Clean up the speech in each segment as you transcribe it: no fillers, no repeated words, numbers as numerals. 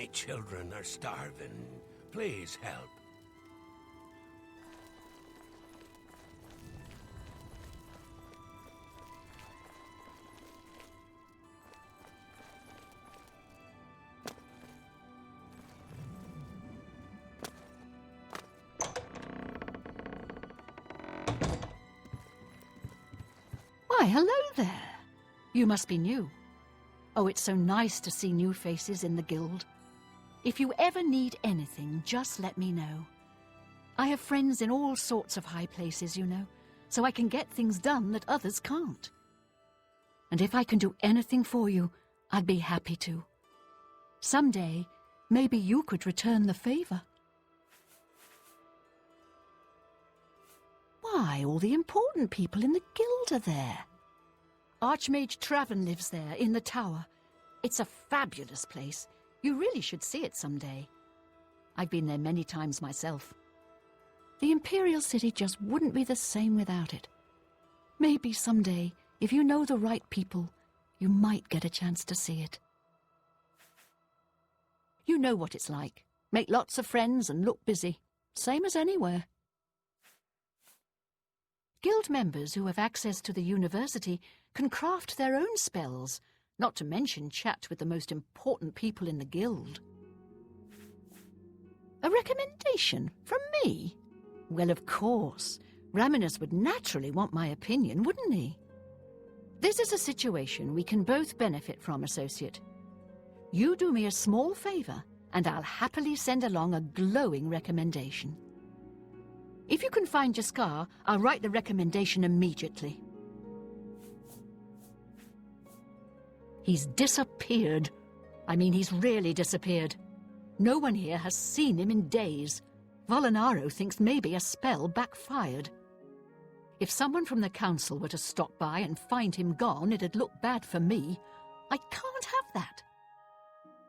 Me children are starving. Please help. Why, hello there. You must be new. Oh, it's so nice to see new faces in the guild. If you ever need anything, just let me know. I have friends in all sorts of high places, you know, so I can get things done that others can't. And if I can do anything for you, I'd be happy to. Someday, maybe you could return the favor. Why, all the important people in the guild are there. Archmage Traven lives there, in the tower. It's a fabulous place. You really should see it someday. I've been there many times myself. The Imperial City just wouldn't be the same without it. Maybe someday, if you know the right people, you might get a chance to see it. You know what it's like. Make lots of friends and look busy. Same as anywhere. Guild members who have access to the university can craft their own spells, not to mention chat with the most important people in the guild. A recommendation from me? Well, of course. Raminus would naturally want my opinion, wouldn't he? This is a situation we can both benefit from, associate. You do me a small favor, and I'll happily send along a glowing recommendation. If you can find Jaskar, I'll write the recommendation immediately. He's disappeared. I mean, he's really disappeared. No one here has seen him in days. Volinaro thinks maybe a spell backfired. If someone from the council were to stop by and find him gone, it'd look bad for me. I can't have that.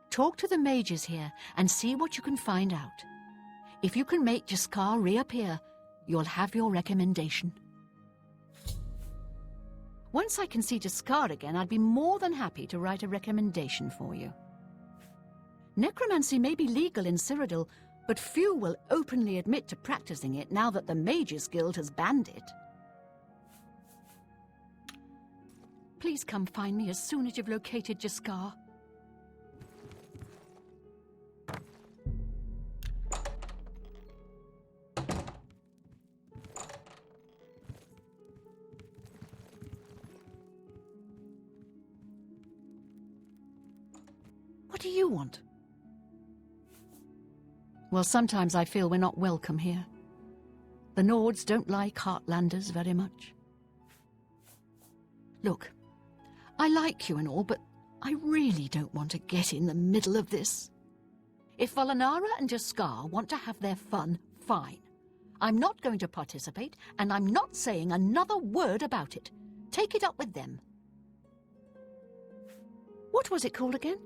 Talk to the mages here and see what you can find out. If you can make Jaskar reappear, you'll have your recommendation. Once I can see Jaskar again, I'd be more than happy to write a recommendation for you. Necromancy may be legal in Cyrodiil, but few will openly admit to practicing it now that the Mages Guild has banned it. Please come find me as soon as you've located Jaskar. What do you want? Well, sometimes I feel we're not welcome here. The Nords don't like Heartlanders very much. Look, I like you and all, but I really don't want to get in the middle of this. If Volinara and Jaskar want to have their fun, fine. I'm not going to participate, and I'm not saying another word about it. Take it up with them. What was it called again?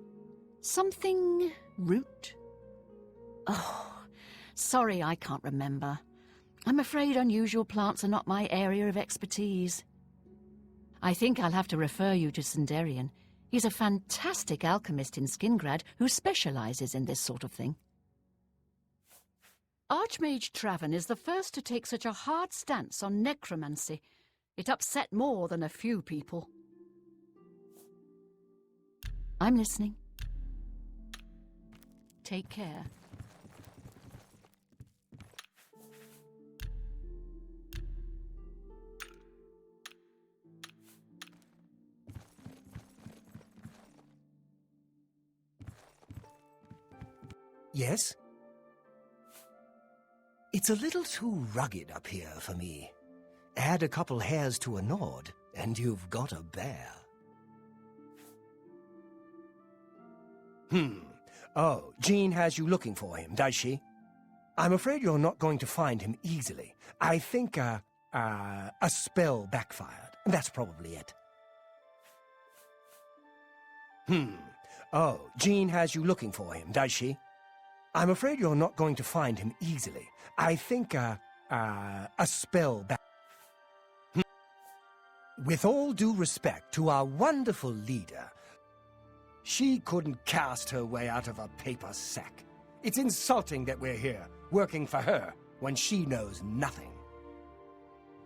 Something root? Oh, sorry, I can't remember. I'm afraid unusual plants are not my area of expertise. I think I'll have to refer you to Sindarian. He's a fantastic alchemist in Skingrad who specializes in this sort of thing. Archmage Traven is the first to take such a hard stance on necromancy. It upset more than a few people. I'm listening. Take care. Yes? It's a little too rugged up here for me. Add a couple hairs to a Nord, and you've got a bear. Oh, Jean has you looking for him, does she? I'm afraid you're not going to find him easily. I think, a spell backfired. That's probably it. Oh, Jean has you looking for him, does she? I'm afraid you're not going to find him easily. I think, a spell back... With all due respect to our wonderful leader, She couldn't cast her way out of a paper sack. It's insulting that we're here, working for her, when she knows nothing.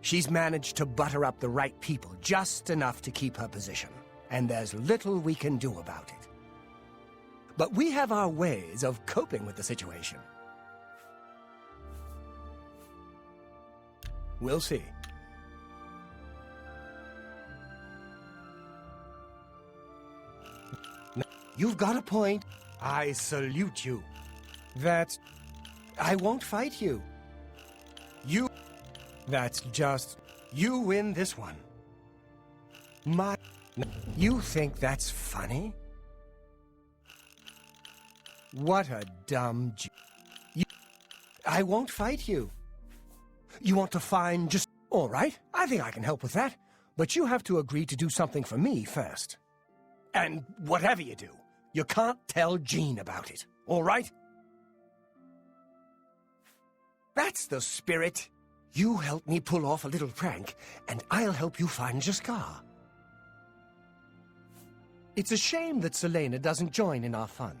She's managed to butter up the right people just enough to keep her position, and there's little we can do about it. But we have our ways of coping with the situation. We'll see. You've got a point. I salute you. I won't fight you. That's just... You win this one. You think that's funny? What a dumb... I won't fight you. You want to find just... All right, I think I can help with that. But you have to agree to do something for me first. And whatever you do, you can't tell Jean about it, all right? That's the spirit. You help me pull off a little prank, and I'll help you find Jaskar. It's a shame that Selena doesn't join in our fun,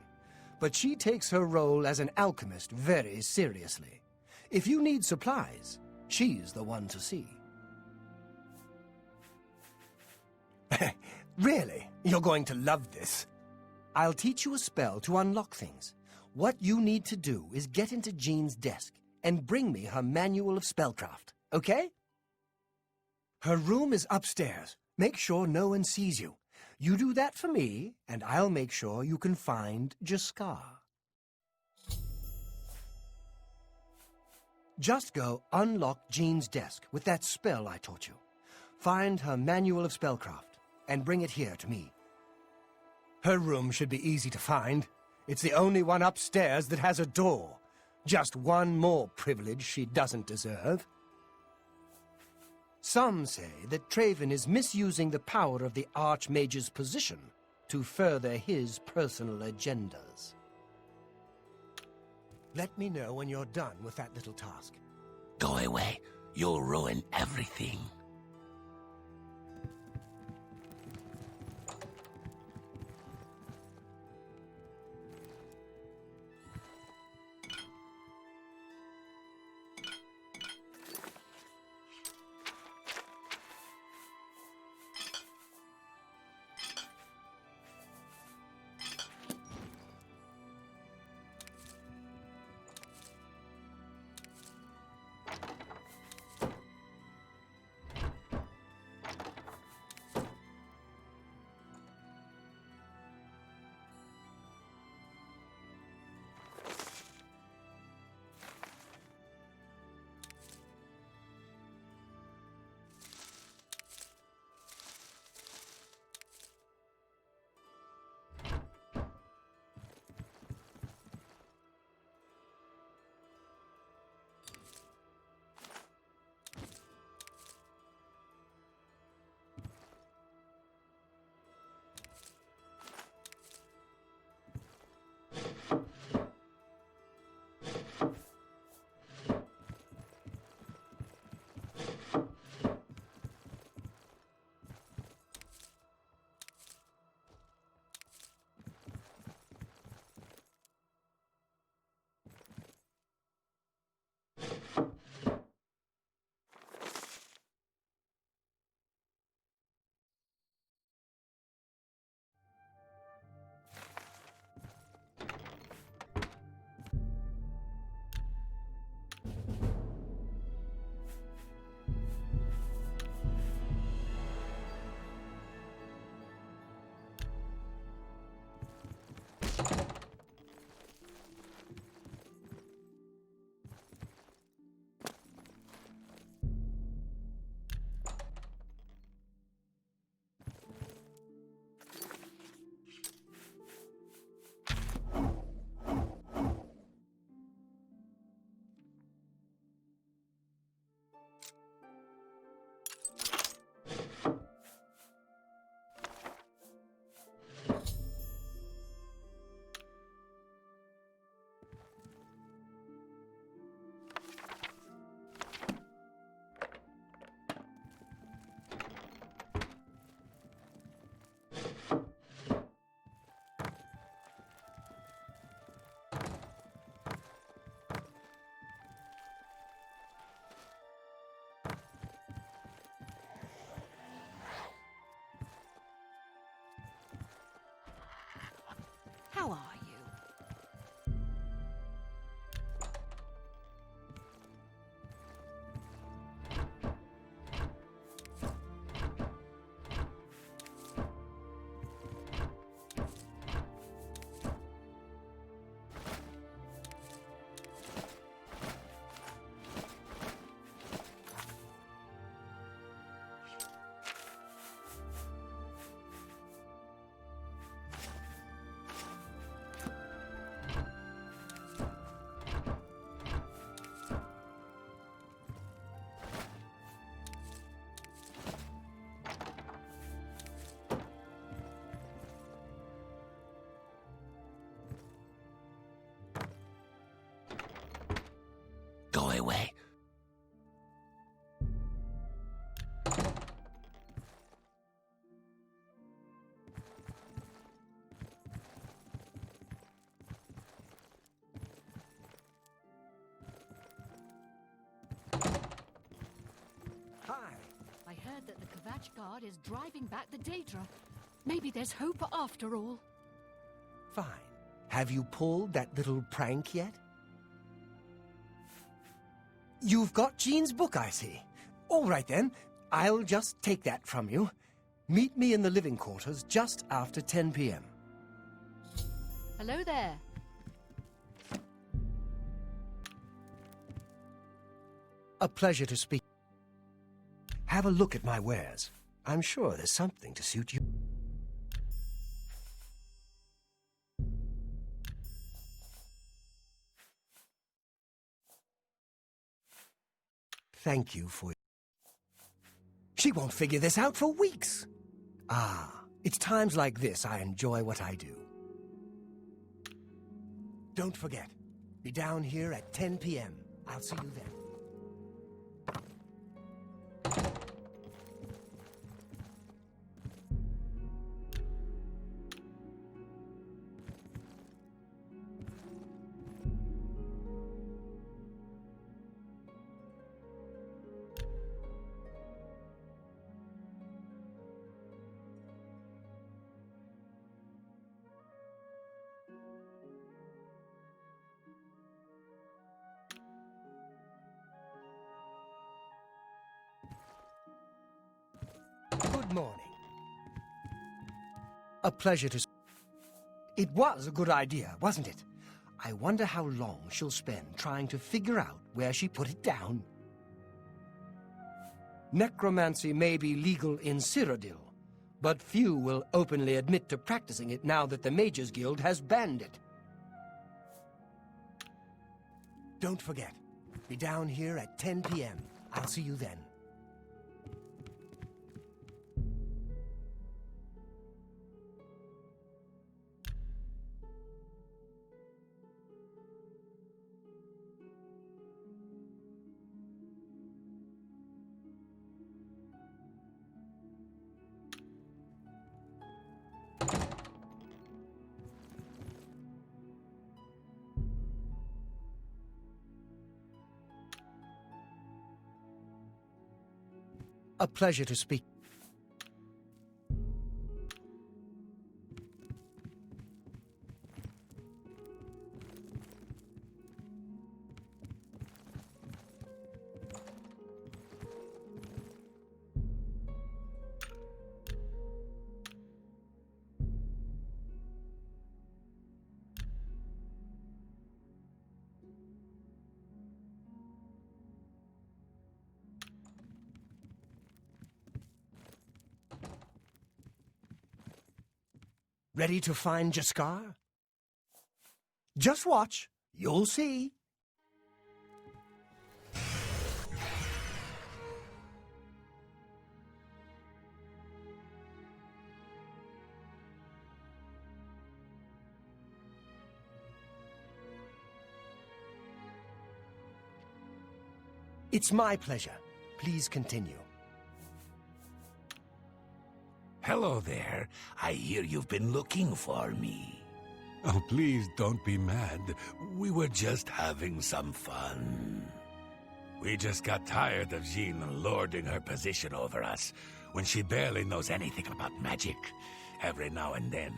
but she takes her role as an alchemist very seriously. If you need supplies, she's the one to see. Really? You're going to love this. I'll teach you a spell to unlock things. What you need to do is get into Jean's desk and bring me her manual of spellcraft, okay? Her room is upstairs. Make sure no one sees you. You do that for me, and I'll make sure you can find Jaskar. Just go unlock Jean's desk with that spell I taught you. Find her manual of spellcraft, and bring it here to me. Her room should be easy to find. It's the only one upstairs that has a door. Just one more privilege she doesn't deserve. Some say that Traven is misusing the power of the Archmage's position to further his personal agendas. Let me know when you're done with that little task. Go away. You'll ruin everything. Hi. I heard that the Khajiit guard is driving back the Daedra. Maybe there's hope after all. Fine. Have you pulled that little prank yet? You've got Jean's book, I see. All right then, I'll just take that from you. Meet me in the living quarters just after 10 p.m. Hello there. A pleasure to speak. Have a look at my wares. I'm sure there's something to suit you. Thank you for... She won't figure this out for weeks. Ah, it's times like this I enjoy what I do. Don't forget, be down here at 10 p.m. I'll see you then. Good morning. A pleasure to... It was a good idea, wasn't it? I wonder how long she'll spend trying to figure out where she put it down. Necromancy may be legal in Cyrodiil, but few will openly admit to practicing it now that the Mages Guild has banned it. Don't forget, be down here at 10 p.m. I'll see you then. A pleasure to speak. Ready to find Jaskar? Just watch. You'll see. It's my pleasure. Please continue. Hello there. I hear you've been looking for me. Oh, please don't be mad. We were just having some fun. We just got tired of Jean lording her position over us when she barely knows anything about magic. Every now and then,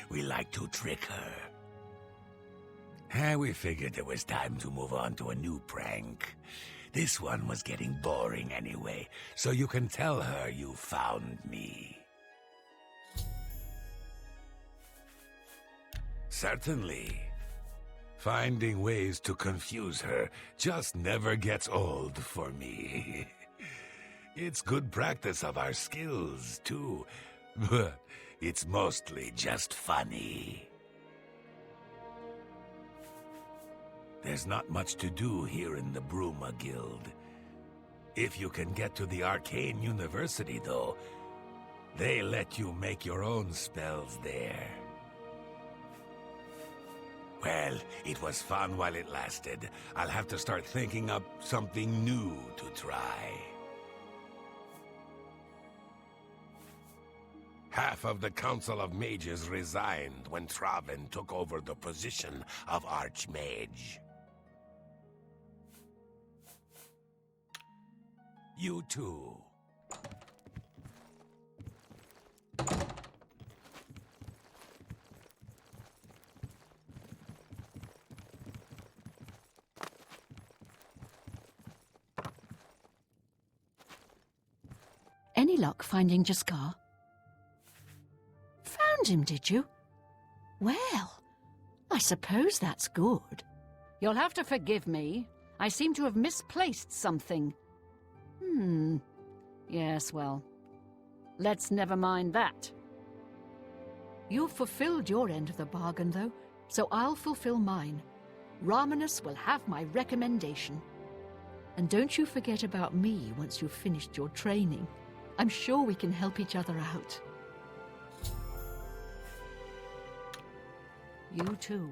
we like to trick her. And we figured it was time to move on to a new prank. This one was getting boring anyway, so you can tell her you found me. Certainly. Finding ways to confuse her just never gets old for me. It's good practice of our skills, too, but it's mostly just funny. There's not much to do here in the Bruma Guild. If you can get to the Arcane University, though, they let you make your own spells there. Well, it was fun while it lasted. I'll have to start thinking up something new to try. Half of the Council of Mages resigned when Traven took over the position of Archmage. You too. Any luck finding Jaskar? Found him, did you? Well, I suppose that's good. You'll have to forgive me. I seem to have misplaced something. Yes, well, let's never mind that. You've fulfilled your end of the bargain, though, so I'll fulfill mine. Ramanus will have my recommendation. And don't you forget about me once you've finished your training. I'm sure we can help each other out. You too.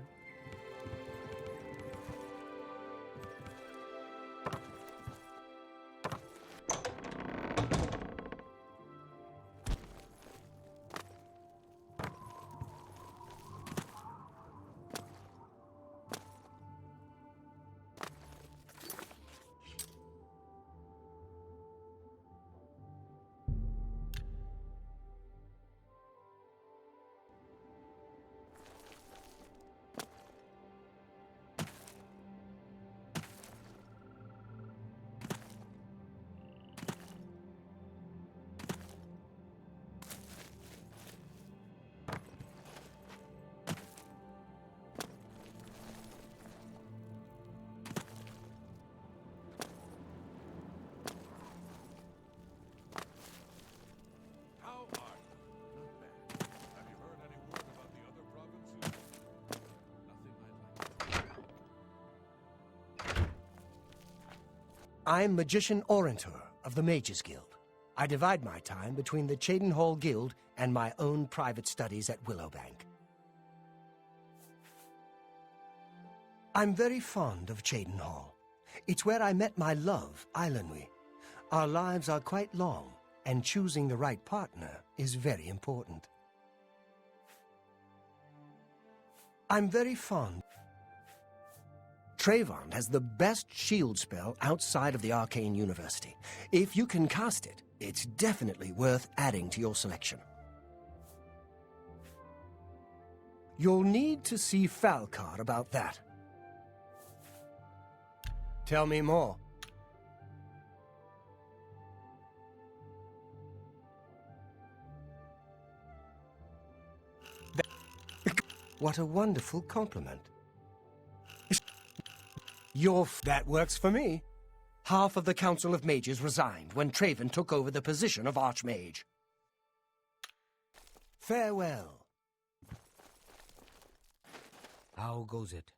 I'm Magician Orantor of the Mages Guild. I divide my time between the Cheydinhall Guild and my own private studies at Willowbank. I'm very fond of Cheydinhall. It's where I met my love, Eilenwy. Our lives are quite long, and choosing the right partner is very important. I'm very fond. Trayvon has the best shield spell outside of the Arcane University. If you can cast it, it's definitely worth adding to your selection. You'll need to see Falcar about that. Tell me more. What a wonderful compliment. That works for me. Half of the Council of Mages resigned when Trayvon took over the position of Archmage. Farewell. How goes it?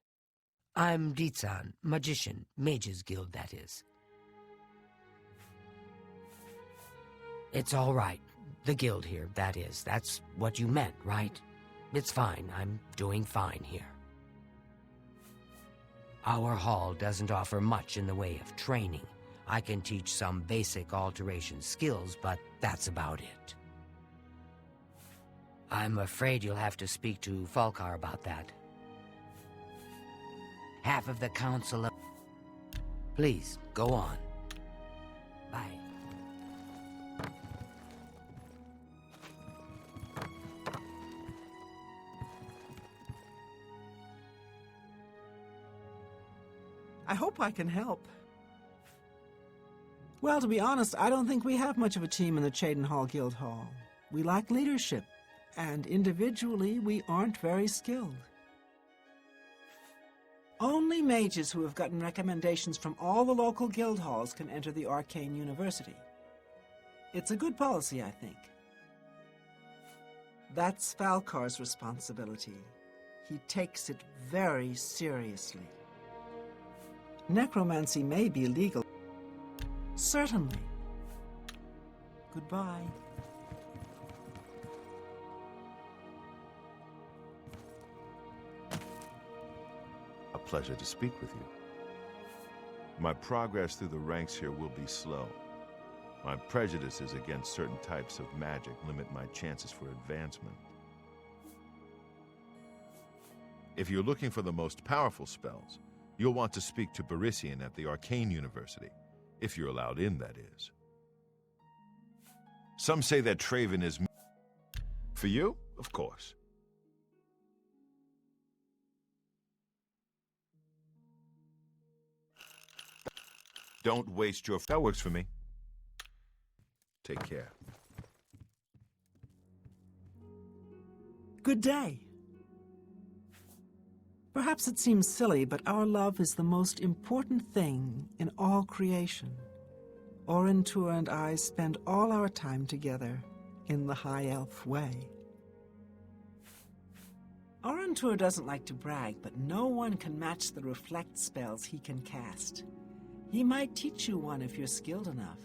I'm Ditsan, Magician, Mages Guild, that is. It's all right. The guild here, that is. That's what you meant, right? It's fine. I'm doing fine here. Our hall doesn't offer much in the way of training. I can teach some basic alteration skills, but that's about it. I'm afraid you'll have to speak to Falcar about that. Half of the council of... Please, go on. Bye. I hope I can help. Well, to be honest, I don't think we have much of a team in the Cheydinhall Guild Hall. We lack leadership, and individually, we aren't very skilled. Only mages who have gotten recommendations from all the local guild halls can enter the Arcane University. It's a good policy, I think. That's Falcar's responsibility. He takes it very seriously. Necromancy may be legal. Certainly. Goodbye. A pleasure to speak with you. My progress through the ranks here will be slow. My prejudices against certain types of magic limit my chances for advancement. If you're looking for the most powerful spells, you'll want to speak to Barisian at the Arcane University, if you're allowed in, that is. Some say that Traven is... For you? Of course. Don't waste your... That works for me. Take care. Good day. Perhaps it seems silly, but our love is the most important thing in all creation. Orentur and I spend all our time together in the High Elf way. Orentur doesn't like to brag, but no one can match the reflect spells he can cast. He might teach you one if you're skilled enough.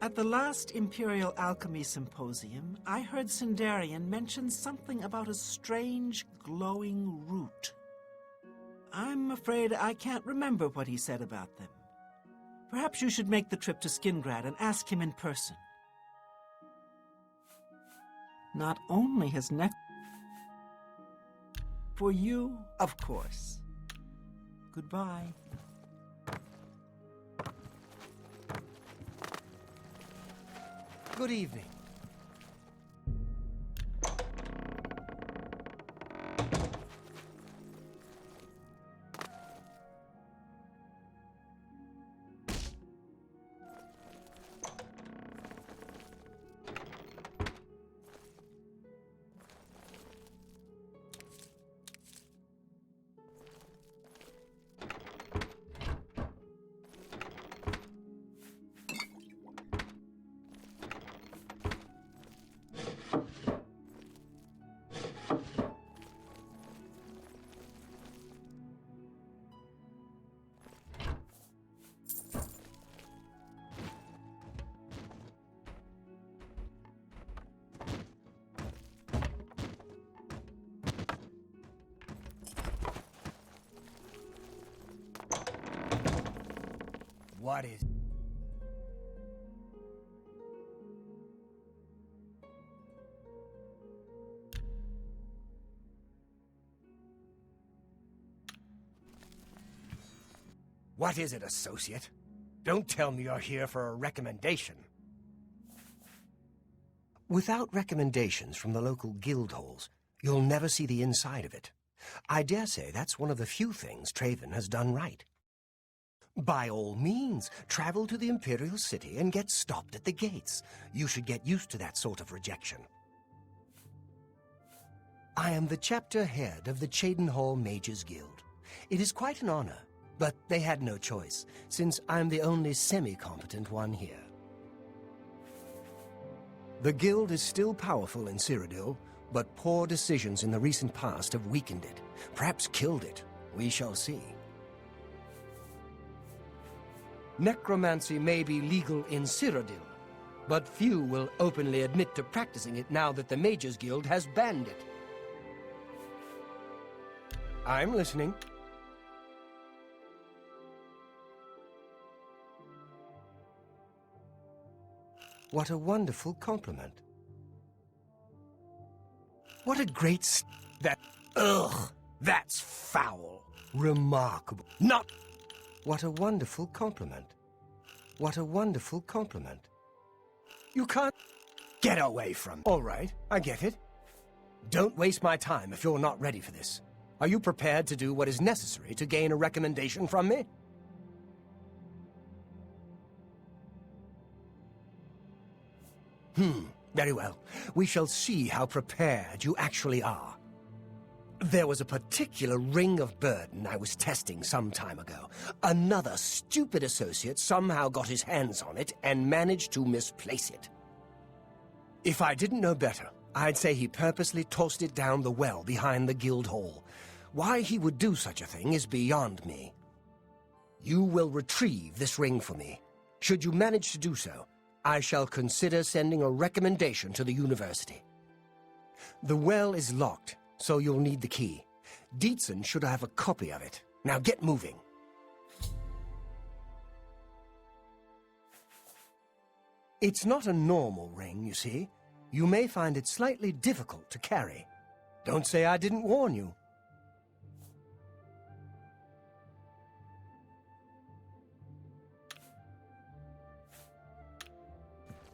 At the last Imperial Alchemy Symposium, I heard Sindarian mention something about a strange, glowing root. I'm afraid I can't remember what he said about them. Perhaps you should make the trip to Skingrad and ask him in person. Not only has for you, of course. Goodbye. Good evening. What is... What is it, associate? Don't tell me you're here for a recommendation. Without recommendations from the local guild halls, you'll never see the inside of it. I dare say that's one of the few things Traven has done right. By all means, travel to the Imperial City and get stopped at the gates. You should get used to that sort of rejection. I am the chapter head of the Cheydinhal Mages Guild. It is quite an honor, but they had no choice, since I'm the only semi-competent one here. The guild is still powerful in Cyrodiil, but poor decisions in the recent past have weakened it, perhaps killed it. We shall see. Necromancy may be legal in Cyrodiil, but few will openly admit to practicing it now that the Mages Guild has banned it. I'm listening. What a wonderful compliment. What a great Ugh! That's foul. Remarkable. Not... What a wonderful compliment. What a wonderful compliment. You can't... Get away from... All right, I get it. Don't waste my time if you're not ready for this. Are you prepared to do what is necessary to gain a recommendation from me? Very well. We shall see how prepared you actually are. There was a particular ring of burden I was testing some time ago. Another stupid associate somehow got his hands on it and managed to misplace it. If I didn't know better, I'd say he purposely tossed it down the well behind the guild hall. Why he would do such a thing is beyond me. You will retrieve this ring for me. Should you manage to do so, I shall consider sending a recommendation to the university. The well is locked, so you'll need the key. Dietzen should have a copy of it. Now get moving. It's not a normal ring, you see. You may find it slightly difficult to carry. Don't say I didn't warn you.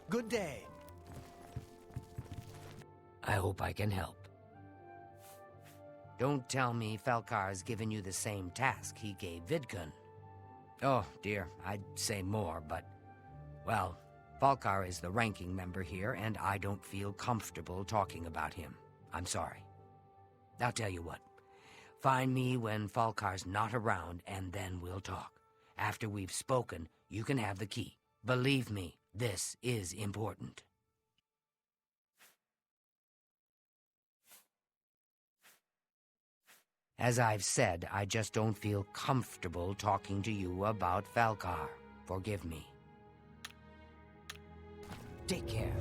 Good day. I hope I can help. Don't tell me Falcar's given you the same task he gave Vidkun. Oh, dear, I'd say more, but... Well, Falcar is the ranking member here, and I don't feel comfortable talking about him. I'm sorry. I'll tell you what. Find me when Falcar's not around, and then we'll talk. After we've spoken, you can have the key. Believe me, this is important. As I've said, I just don't feel comfortable talking to you about Falcar. Forgive me. Take care.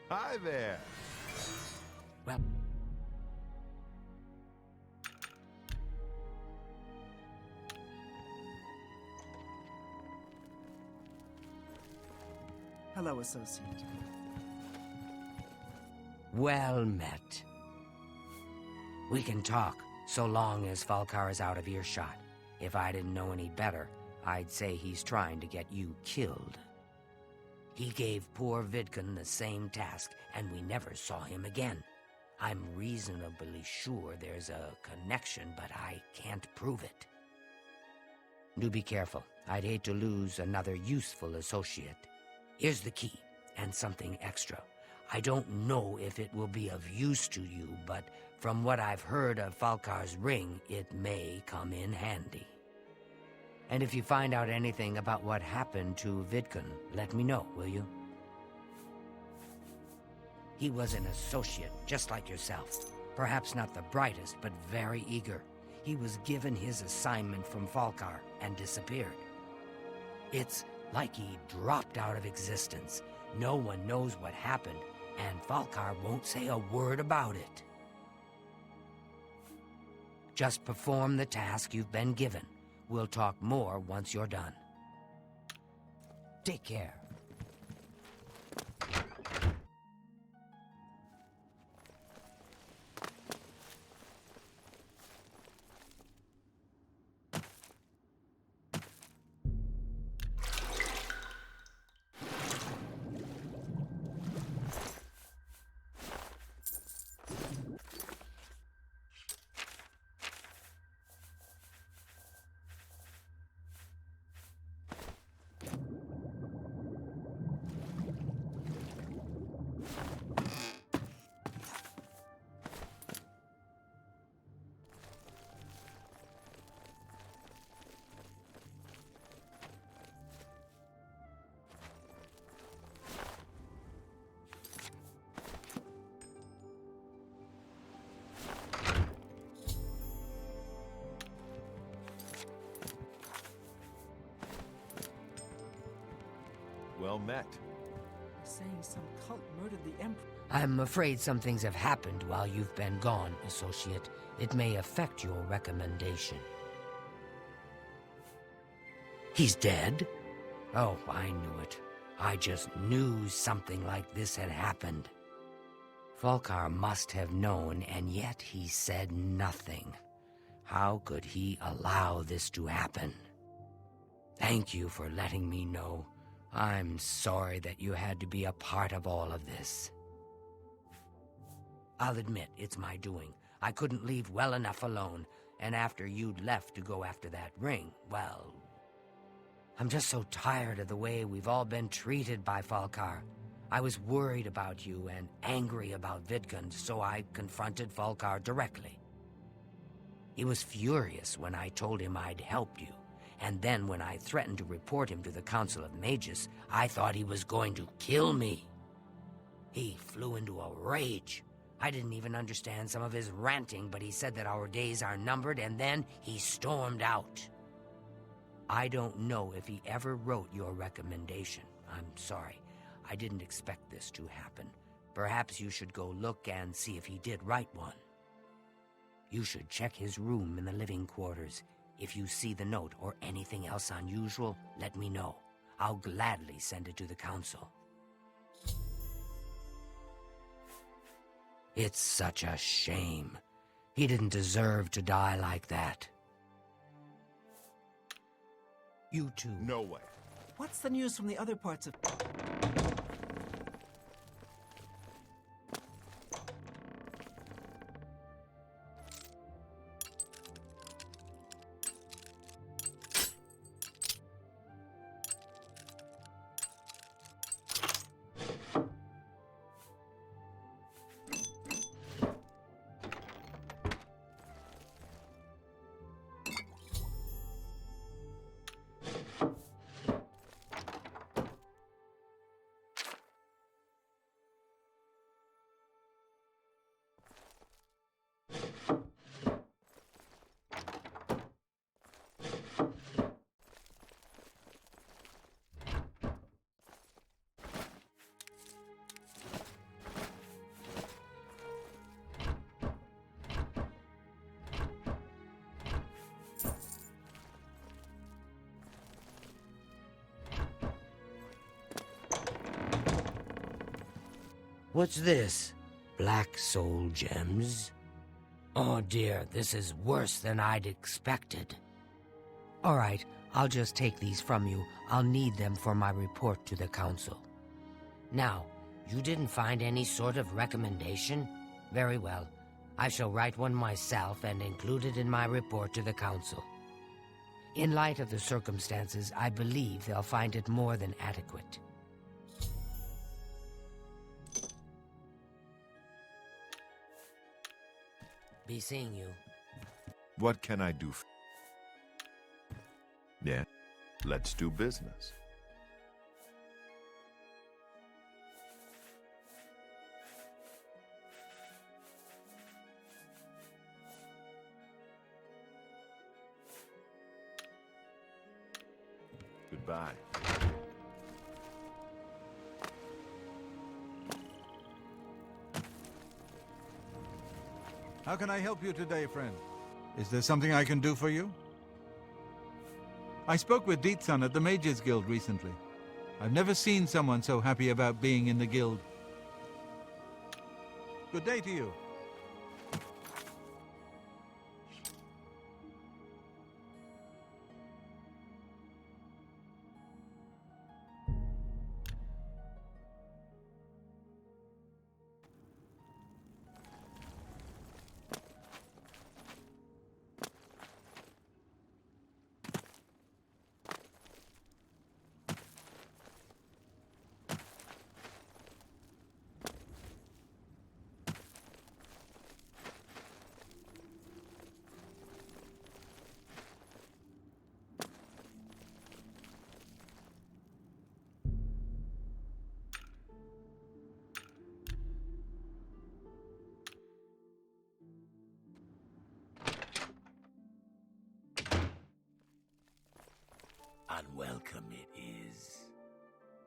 Hi there. Well... Hello, associate. Well met. We can talk, so long as Falcar is out of earshot. If I didn't know any better, I'd say he's trying to get you killed. He gave poor Vidkun the same task, and we never saw him again. I'm reasonably sure there's a connection, but I can't prove it. Do be careful. I'd hate to lose another useful associate. Here's the key, and something extra. I don't know if it will be of use to you, but from what I've heard of Falcar's ring, it may come in handy. And if you find out anything about what happened to Vidkun, let me know, will you? He was an associate, just like yourself. Perhaps not the brightest, but very eager. He was given his assignment from Falcar and disappeared. It's like he dropped out of existence. No one knows what happened, and Falcar won't say a word about it. Just perform the task you've been given. We'll talk more once you're done. Take care. Well met. Saying some cult murdered the Emperor. I'm afraid some things have happened while you've been gone, Associate. It may affect your recommendation. He's dead? Oh, I knew it. I just knew something like this had happened. Falcar must have known, and yet he said nothing. How could he allow this to happen? Thank you for letting me know. I'm sorry that you had to be a part of all of this. I'll admit, it's my doing. I couldn't leave well enough alone, and after you'd left to go after that ring, well... I'm just so tired of the way we've all been treated by Falcar. I was worried about you and angry about Vidkun, so I confronted Falcar directly. He was furious when I told him I'd helped you. And then when I threatened to report him to the Council of Mages, I thought he was going to kill me. He flew into a rage. I didn't even understand some of his ranting, but he said that our days are numbered, and then he stormed out. I don't know if he ever wrote your recommendation. I'm sorry. I didn't expect this to happen. Perhaps you should go look and see if he did write one. You should check his room in the living quarters. If you see the note or anything else unusual, let me know. I'll gladly send it to the council. It's such a shame. He didn't deserve to die like that. You too. No way. What's the news from the other parts of... What's this? Black soul gems? Oh dear, this is worse than I'd expected. All right, I'll just take these from you. I'll need them for my report to the council. Now, you didn't find any sort of recommendation? Very well. I shall write one myself and include it in my report to the council. In light of the circumstances, I believe they'll find it more than adequate. Be seeing you. What can I do? Yeah, let's do business. Goodbye. How can I help you today, friend? Is there something I can do for you? I spoke with Dietsan at the Mages Guild recently. I've never seen someone so happy about being in the guild. Good day to you. Unwelcome it is.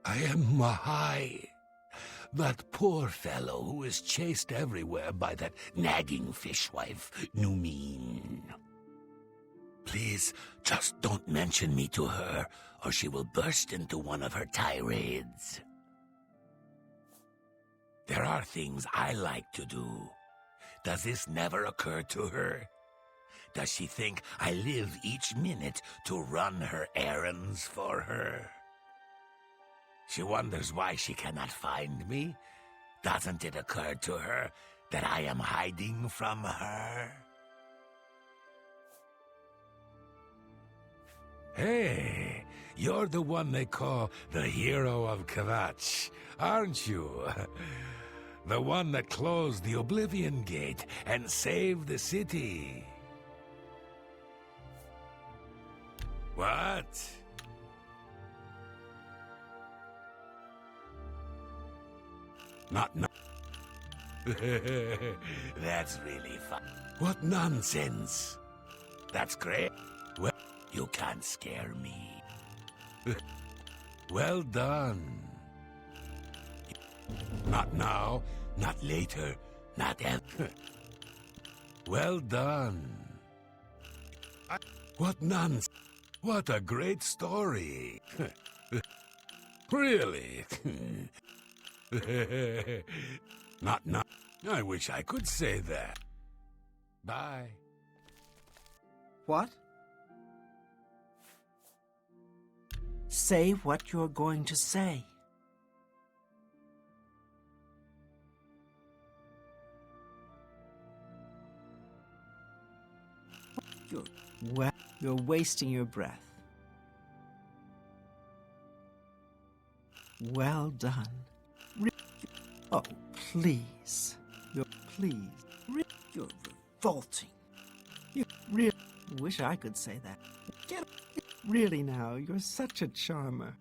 I am Mahai, that poor fellow who is chased everywhere by that nagging fishwife, Numeen. Please, just don't mention me to her, or she will burst into one of her tirades. There are things I like to do. Does this never occur to her? Does she think I live each minute to run her errands for her? She wonders why she cannot find me. Doesn't it occur to her that I am hiding from her? Hey, you're the one they call the hero of Khajiit, aren't you? The one that closed the Oblivion Gate and saved the city. What? Not That's really fun. What nonsense. That's great. Well, you can't scare me. Well done. Not now, not later, not ever. Well done. What nonsense. What a great story. Really? Not now. I wish I could say that. Bye. What? Say what you're going to say. You're wasting your breath. Well done. Oh, please. You're revolting. You really wish I could say that. Really now, you're such a charmer.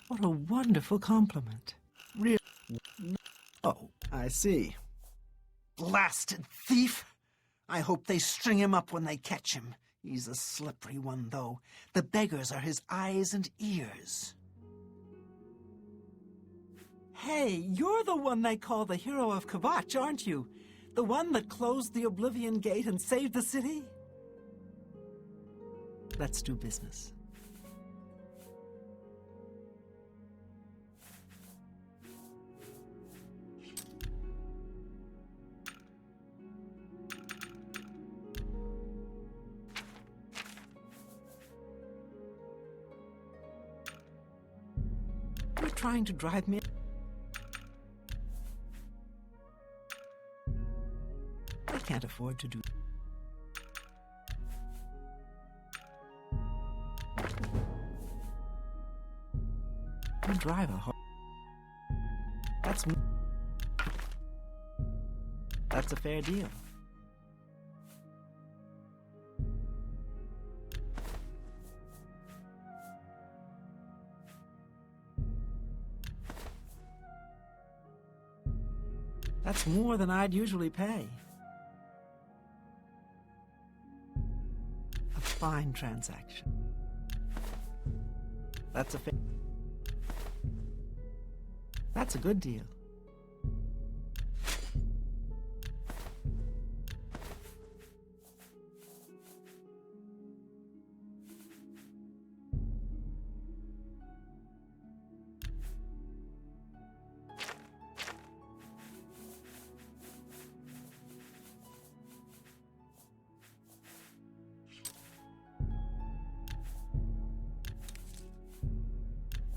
What a wonderful compliment. Really. Oh, I see. Blasted thief! I hope they string him up when they catch him. He's a slippery one, though. The beggars are his eyes and ears. Hey, you're the one they call the hero of Khajiit, aren't you? The one that closed the Oblivion gate and saved the city? Let's do business. You're trying to drive me... I can't afford to do... You drive a horse. That's a fair deal. That's more than I'd usually pay. A fine transaction. That's a good deal.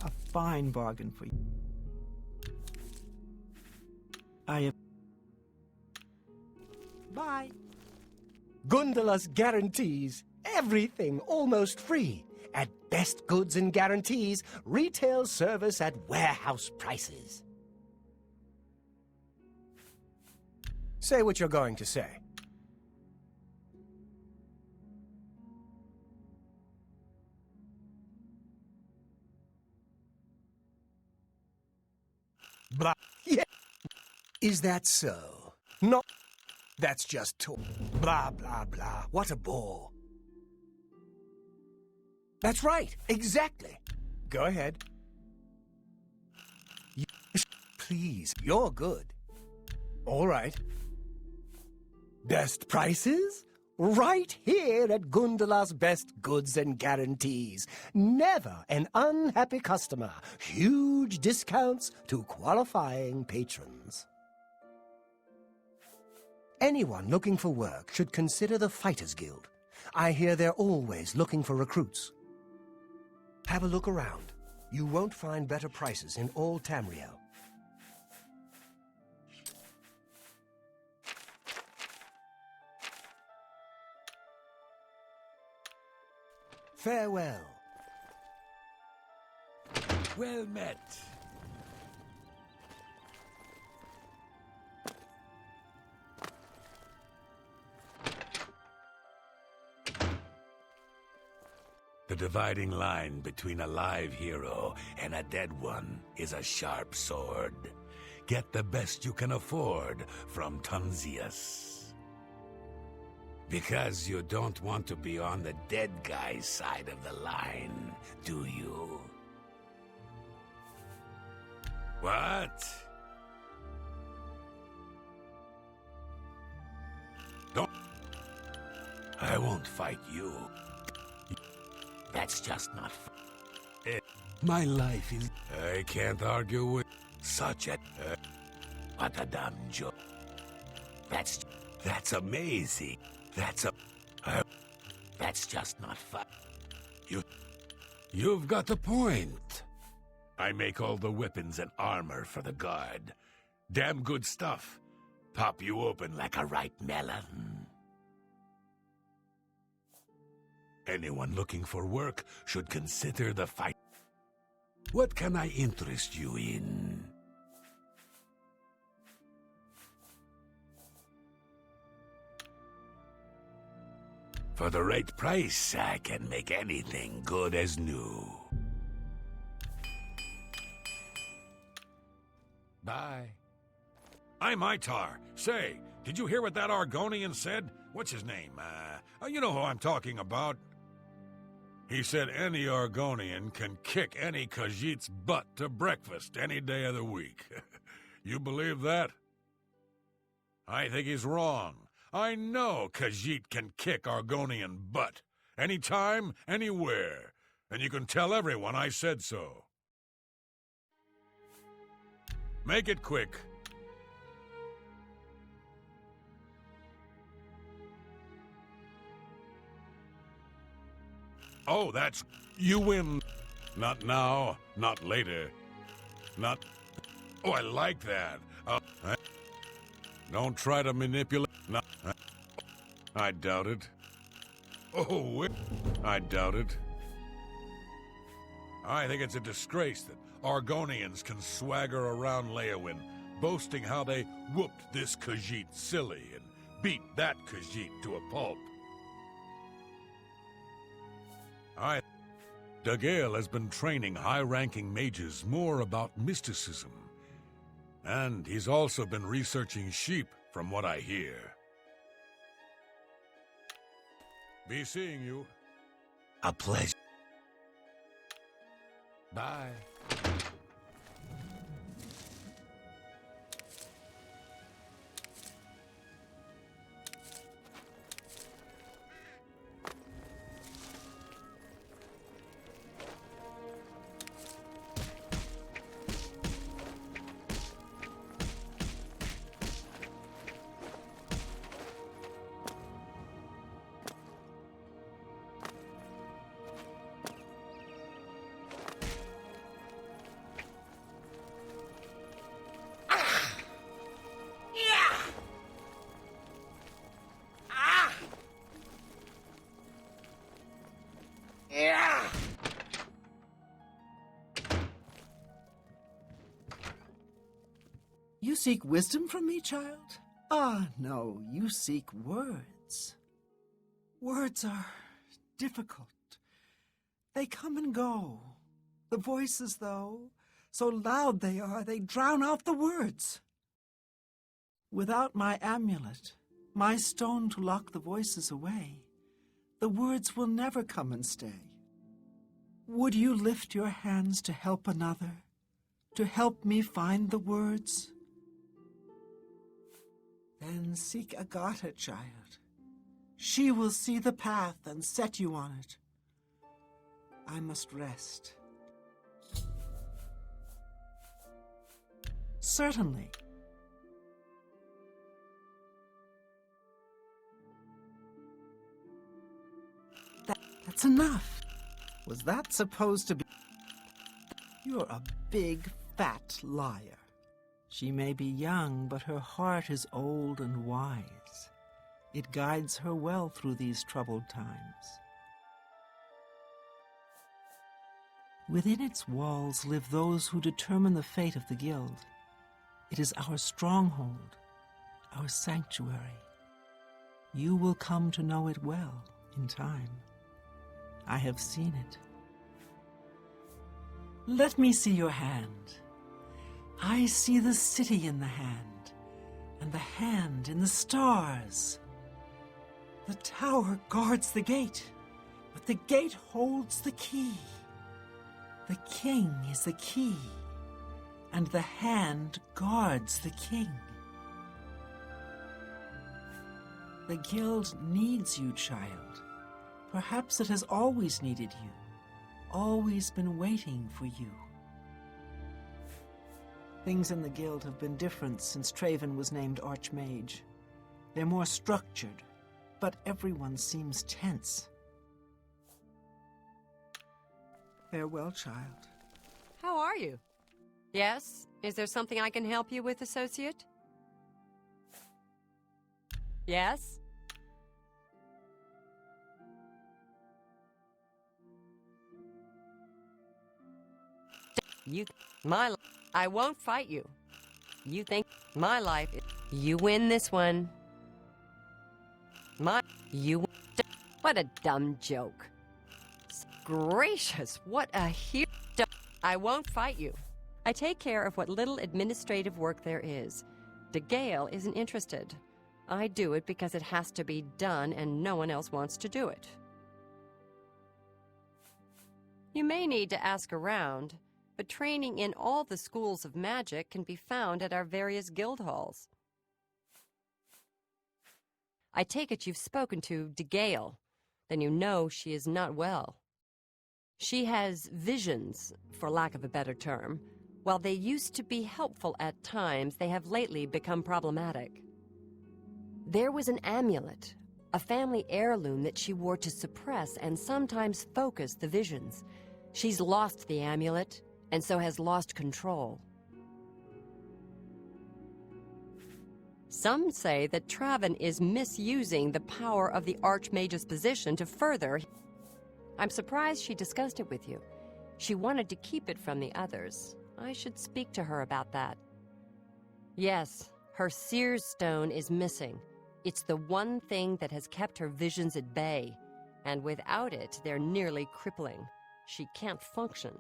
A fine bargain for you. Bye. Gundala's guarantees everything almost free. At best goods and guarantees, retail service at warehouse prices. Say what you're going to say. Blah. Yeah. Is that so? No. That's just talk. Blah, blah, blah. What a bore. That's right. Exactly. Go ahead. Please, you're good. All right. Best prices? Right here at Gundala's Best Goods and Guarantees. Never an unhappy customer. Huge discounts to qualifying patrons. Anyone looking for work should consider the Fighters Guild. I hear they're always looking for recruits. Have a look around. You won't find better prices in all Tamriel. Farewell. Well met. The dividing line between a live hero and a dead one is a sharp sword. Get the best you can afford from Tunzius. Because you don't want to be on the dead guy's side of the line, do you? What? Don't... I won't fight you. That's just not fun. My life is... I can't argue with such a... what a damn joke. That's... That's amazing. That's just not fun. You've got the point. I make all the weapons and armor for the guard. Damn good stuff. Pop you open like a ripe melon. Anyone looking for work should consider the fight. What can I interest you in? For the right price, I can make anything good as new. Bye. I'm Itar. Say, did you hear what that Argonian said? What's his name? You know who I'm talking about. He said any Argonian can kick any Khajiit's butt to breakfast any day of the week. You believe that? I think he's wrong. I know Khajiit can kick Argonian butt. Anytime, anywhere. And you can tell everyone I said so. Make it quick. Oh, that's... You win. Not now, not later. Not... Oh, I like that. Don't try to manipulate... No. I doubt it. Oh, I doubt it. I think it's a disgrace that Argonians can swagger around Leowin, boasting how they whooped this Khajiit silly and beat that Khajiit to a pulp. Dagail has been training high-ranking mages more about mysticism. And he's also been researching sheep, from what I hear. Be seeing you. A pleasure. Bye. You seek wisdom from me, child? Ah, no, you seek words. Words are difficult. They come and go. The voices, though, so loud they are, they drown out the words. Without my amulet, my stone to lock the voices away, the words will never come and stay. Would you lift your hands to help another, to help me find the words? Then seek Agata, child. She will see the path and set you on it. I must rest. Certainly. That's enough. Was that supposed to be... You're a big, fat liar. She may be young, but her heart is old and wise. It guides her well through these troubled times. Within its walls live those who determine the fate of the guild. It is our stronghold, our sanctuary. You will come to know it well in time. I have seen it. Let me see your hand. I see the city in the hand, and the hand in the stars. The tower guards the gate, but the gate holds the key. The king is the key, and the hand guards the king. The guild needs you, child. Perhaps it has always needed you, always been waiting for you. Things in the guild have been different since Traven was named Archmage. They're more structured, but everyone seems tense. Farewell, child. How are you? Yes? Is there something I can help you with, associate? Yes? I won't fight you. You think my life is... You win this one. What a dumb joke. Gracious, what a hero. I won't fight you. I take care of what little administrative work there is. DeGale isn't interested. I do it because it has to be done and no one else wants to do it. You may need to ask around, but training in all the schools of magic can be found at our various guild halls. I take it you've spoken to DeGale. Then you know she is not well. She has visions, for lack of a better term. While they used to be helpful at times, they have lately become problematic. There was an amulet, a family heirloom that she wore to suppress and sometimes focus the visions. She's lost the amulet, and so has lost control. Some say that Traven is misusing the power of the Archmage's position to further... I'm surprised she discussed it with you. She wanted to keep it from the others. I should speak to her about that. Yes, her Seer's Stone is missing. It's the one thing that has kept her visions at bay, and without it, they're nearly crippling. She can't function.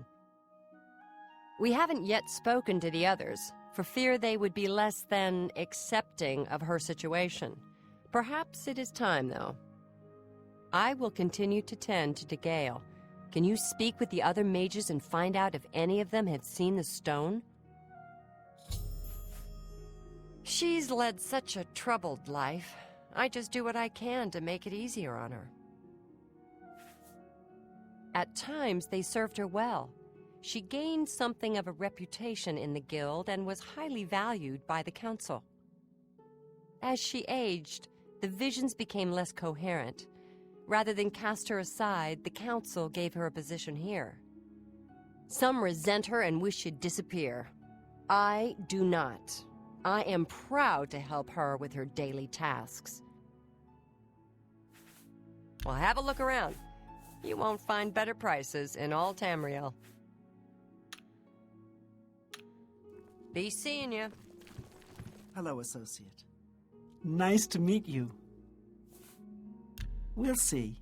We haven't yet spoken to the others, for fear they would be less than accepting of her situation. Perhaps it is time, though. I will continue to tend to DeGale. Can you speak with the other mages and find out if any of them have seen the stone? She's led such a troubled life. I just do what I can to make it easier on her. At times, they served her well. She gained something of a reputation in the guild and was highly valued by the council. As she aged, the visions became less coherent. Rather than cast her aside, the council gave her a position here. Some resent her and wish she'd disappear. I do not. I am proud to help her with her daily tasks. Well, have a look around. You won't find better prices in all Tamriel. Be seeing you. Hello, associate. Nice to meet you. We'll see.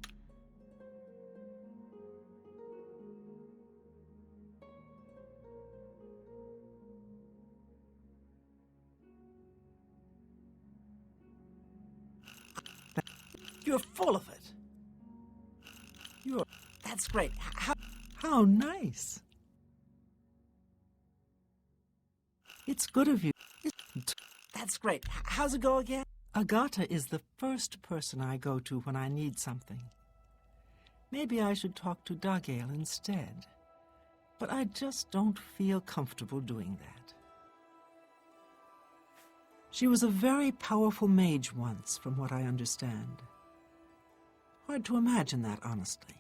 You're full of it. That's great. How nice. It's good of you. That's great. How's it go again? Agata is the first person I go to when I need something. Maybe I should talk to DeGale instead. But I just don't feel comfortable doing that. She was a very powerful mage once, from what I understand. Hard to imagine that, honestly.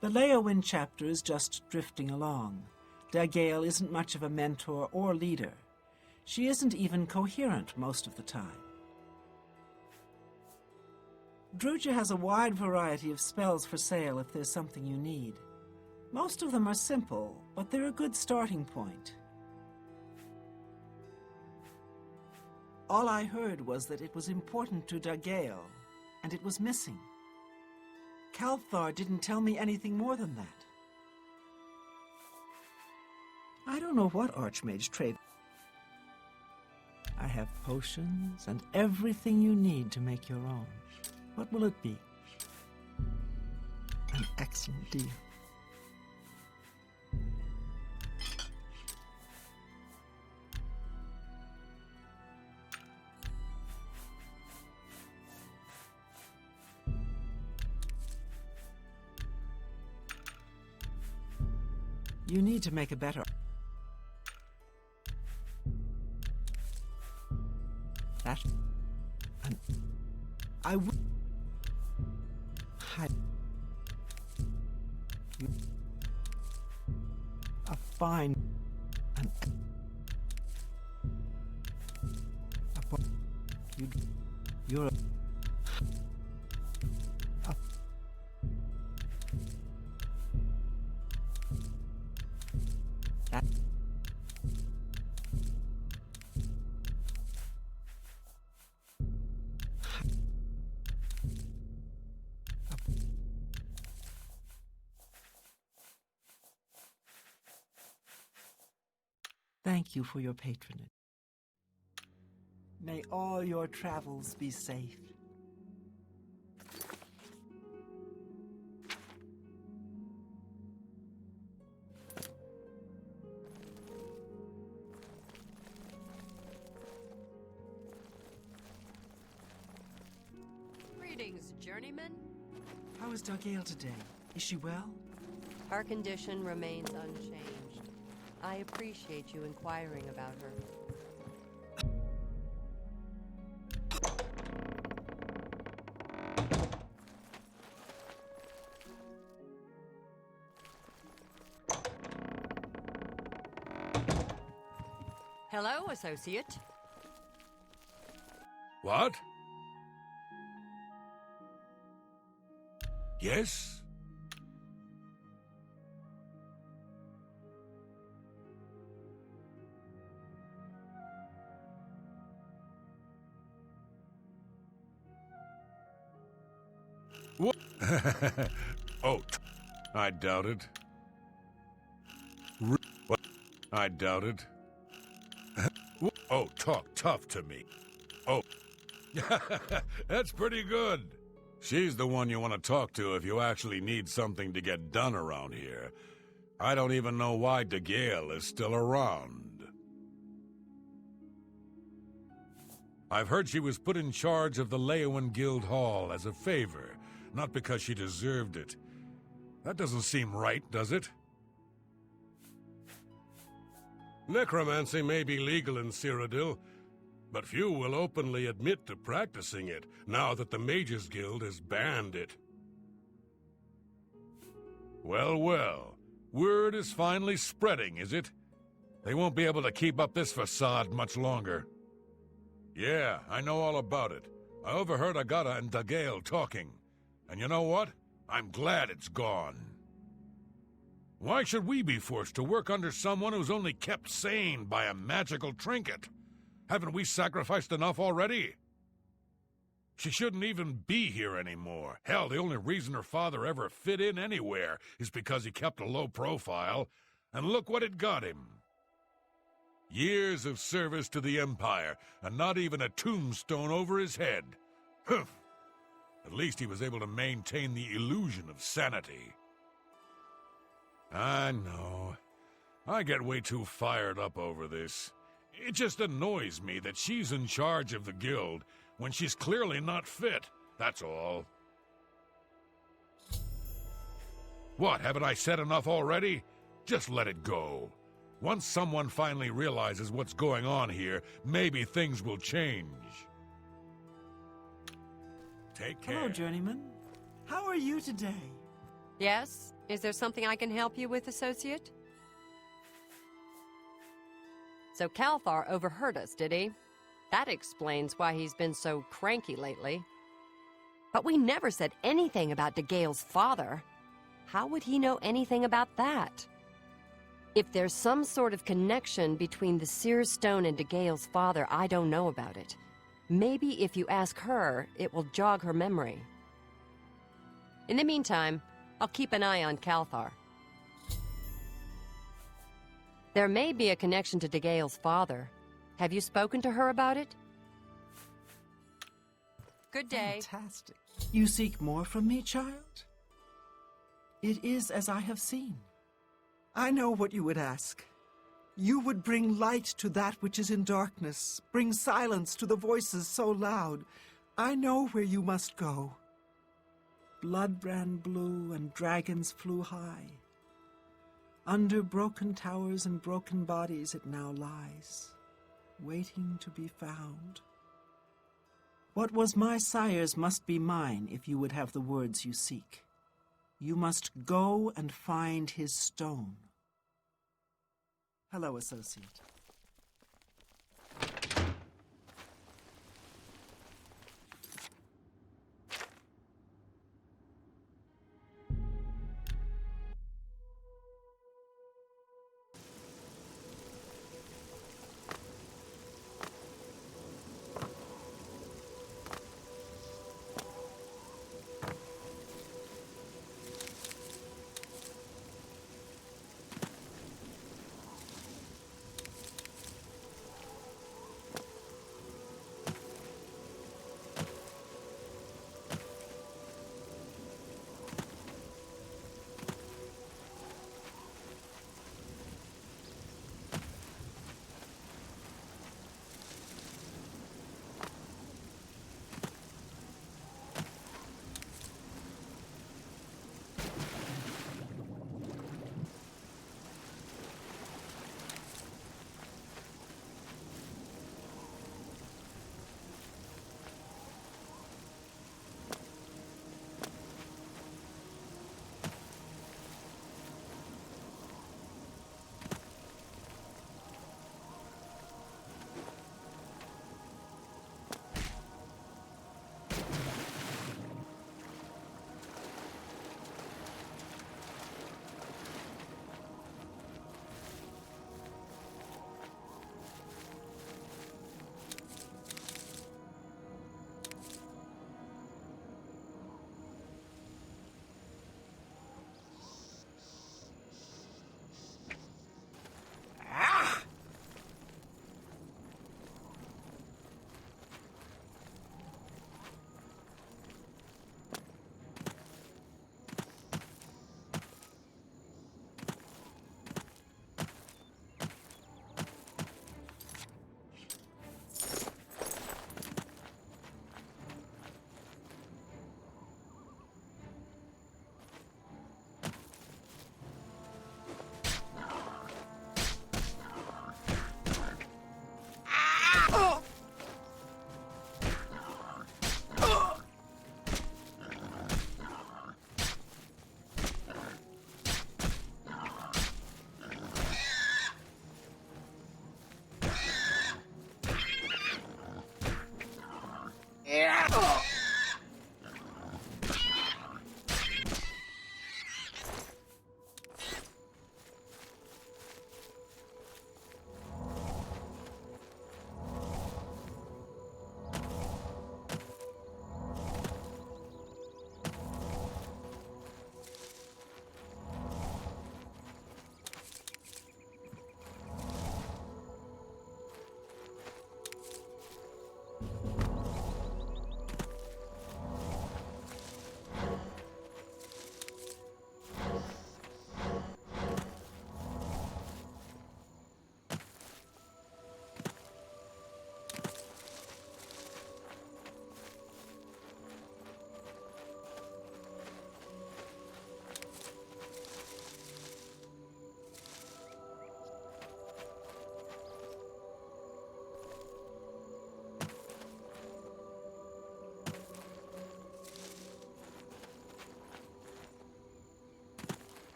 The Leowen chapter is just drifting along. DeGale isn't much of a mentor or leader. She isn't even coherent most of the time. Druja has a wide variety of spells for sale if there's something you need. Most of them are simple, but they're a good starting point. All I heard was that it was important to DeGale, and it was missing. Kalthar didn't tell me anything more than that. I don't know what Archmage trade. I have potions and everything you need to make your own. What will it be? An excellent deal. You need to make a better... That... And I would... A fine... And... You're a... That... Thank you for your patronage. May all your travels be safe. Greetings, journeyman. How is Dagale today? Is she well? Her condition remains unchanged. I appreciate you inquiring about her. Hello, associate. What? Yes? What? Oh, I doubt it. What? I doubt it. Oh, talk tough to me. Oh, that's pretty good. She's the one you want to talk to if you actually need something to get done around here. I don't even know why Dagale is still around. I've heard she was put in charge of the Leowen Guild Hall as a favor, not because she deserved it. That doesn't seem right, does it? Necromancy may be legal in Cyrodiil, but few will openly admit to practicing it, now that the Mages Guild has banned it. Well, well, word is finally spreading, is it? They won't be able to keep up this facade much longer. Yeah, I know all about it. I overheard Agata and Dagale talking. And you know what? I'm glad it's gone. Why should we be forced to work under someone who's only kept sane by a magical trinket? Haven't we sacrificed enough already? She shouldn't even be here anymore. Hell, the only reason her father ever fit in anywhere is because he kept a low profile. And look what it got him. Years of service to the Empire, and not even a tombstone over his head. Humph. At least he was able to maintain the illusion of sanity. I know. I get way too fired up over this. It just annoys me that she's in charge of the guild when she's clearly not fit, that's all. What, haven't I said enough already? Just let it go. Once someone finally realizes what's going on here, maybe things will change. Take care. Hello, journeyman. How are you today? Yes? Is there something I can help you with, associate? So Calthar overheard us, did he? That explains why he's been so cranky lately. But we never said anything about Dagale's father. How would he know anything about that? If there's some sort of connection between the Seer Stone and Dagale's father, I don't know about it. Maybe if you ask her, it will jog her memory. In the meantime, I'll keep an eye on Calthar. There may be a connection to Dagale's father. Have you spoken to her about it? Good day. Fantastic. You seek more from me, child? It is as I have seen. I know what you would ask. You would bring light to that which is in darkness, bring silence to the voices so loud. I know where you must go. Blood ran blue and dragons flew high. Under broken towers and broken bodies it now lies, waiting to be found. What was my sire's must be mine if you would have the words you seek. You must go and find his stone. Hello, associate.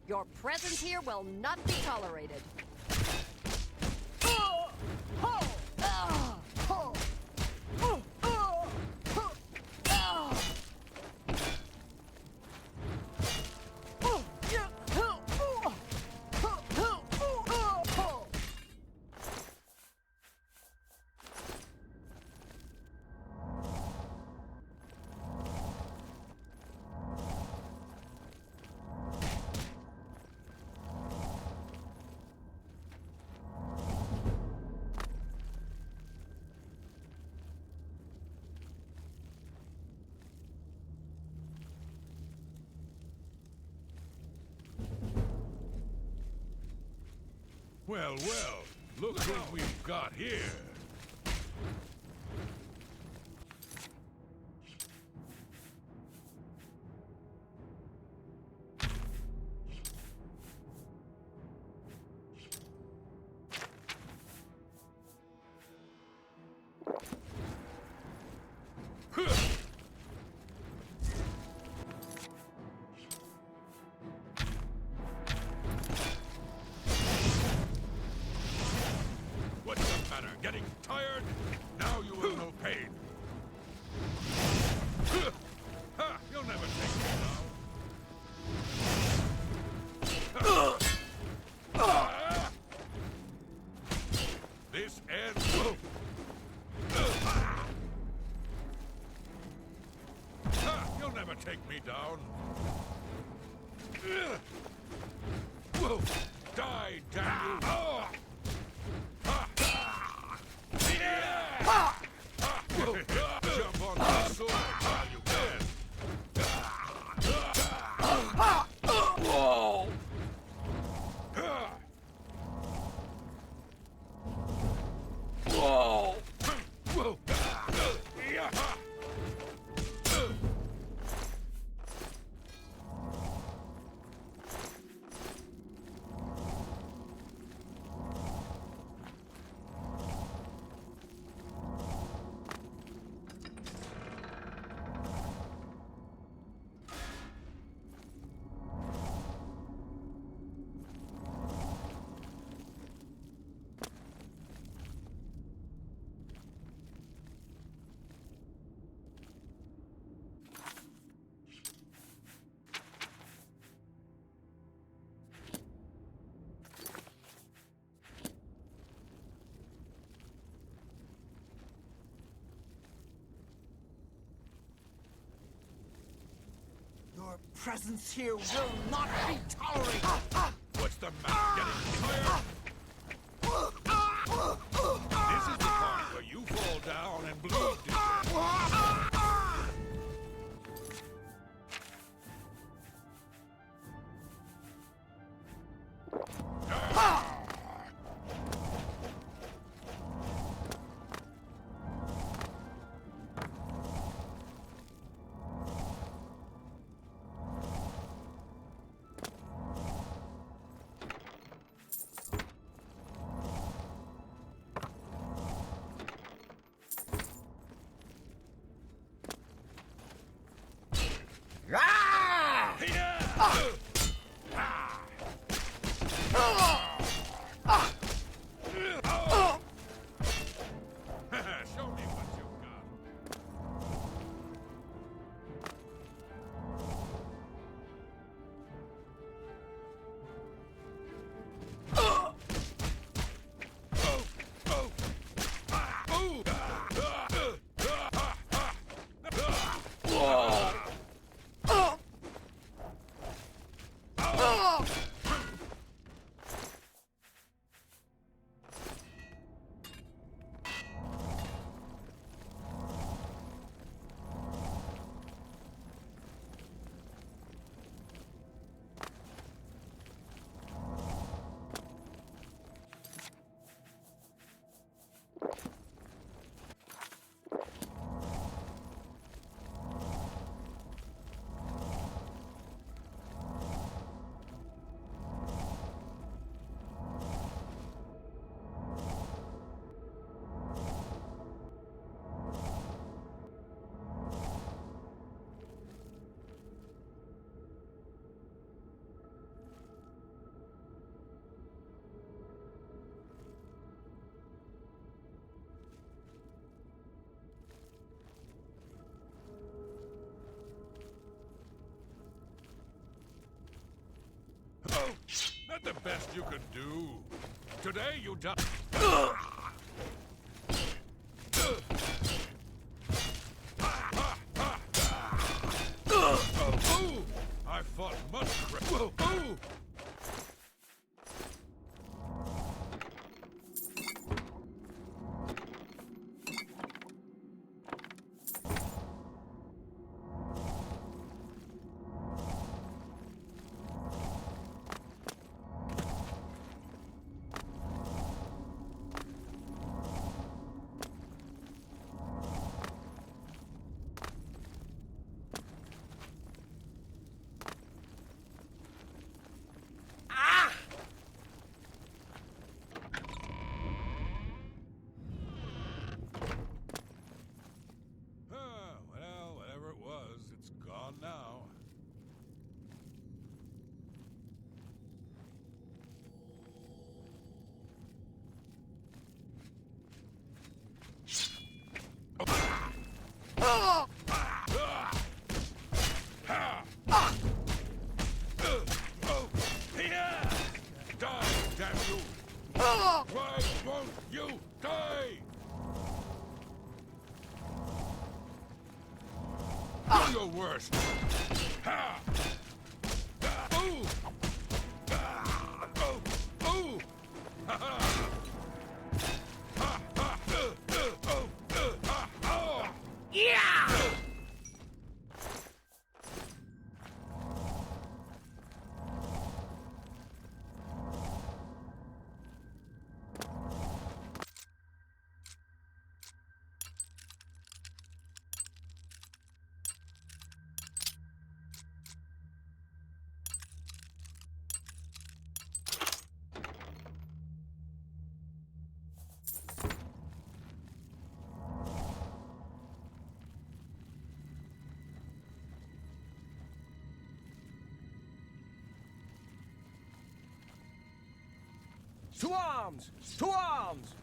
Your presence here will not be tolerated. Well, well, look what we've got here. What's the matter? Getting tired? Now you will know pain. Ha! You'll never take me now. This ends. Ha! You'll never take me down. Whoa! Die, damn you! Oh! Jump on my sword while you can. Whoa! Whoa! Whoa! Your presence here will not be tolerated! What's the matter? Getting tired? This is the part where you fall down and bleed to death. Show me what you've got. Not the best you can do. Today you die. I fought much crap. Die, damn you! Why won't you die? Do your worst! Ha! Ooh! Ooh! Ooh! Ha ha! Ha ha! Ha ha! Yeah! To arms! To arms!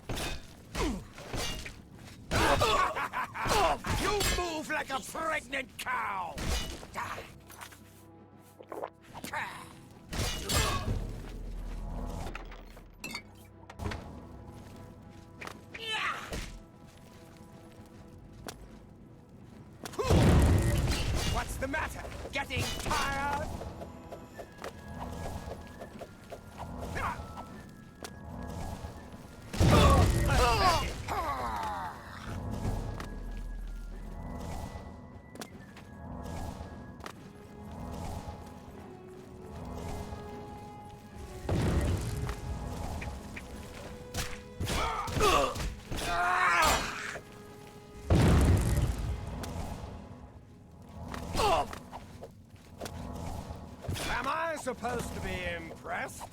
You move like a pregnant cow! What's the matter? Getting tired? Am I supposed to be impressed?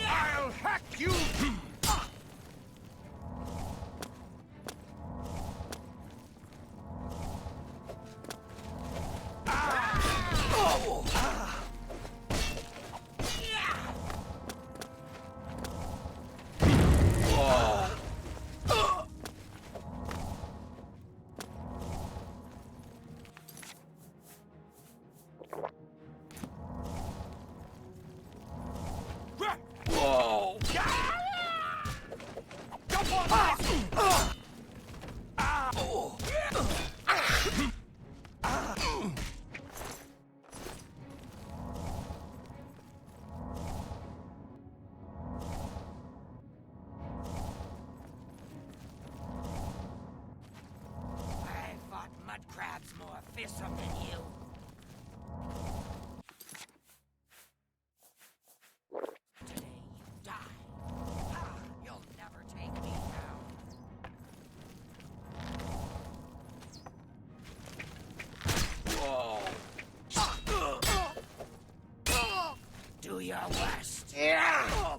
I'll hack you! Whoa! Jump on this! I fought mud crabs more fearsome than you. Today you die. You'll never take me down. Whoa! Do your worst. Yeah!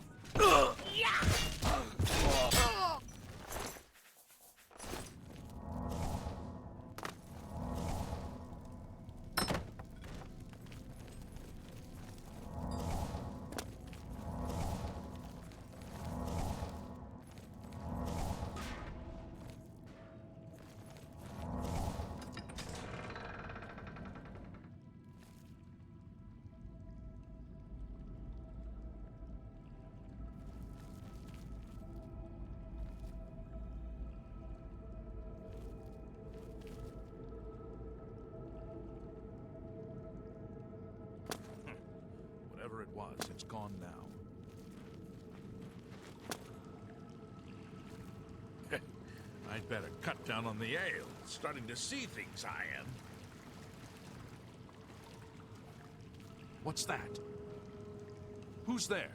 Whatever it was, it's gone now. I'd better cut down on the ale. Starting to see things, I am. What's that? Who's there?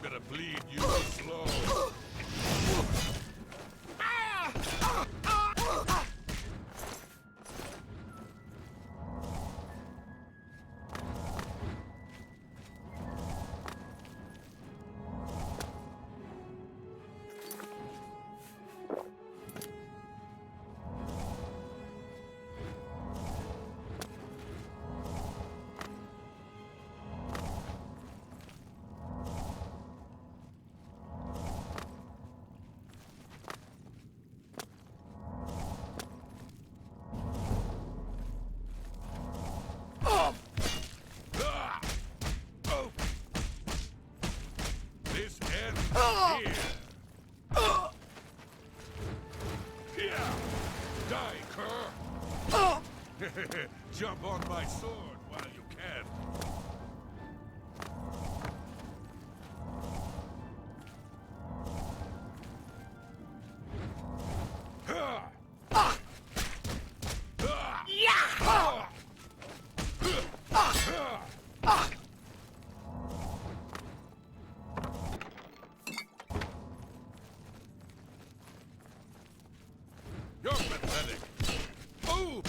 gonna bleed you slow. This ends here. Yeah. Die, cur. Jump on my sword while you can. You're pathetic. Ooh!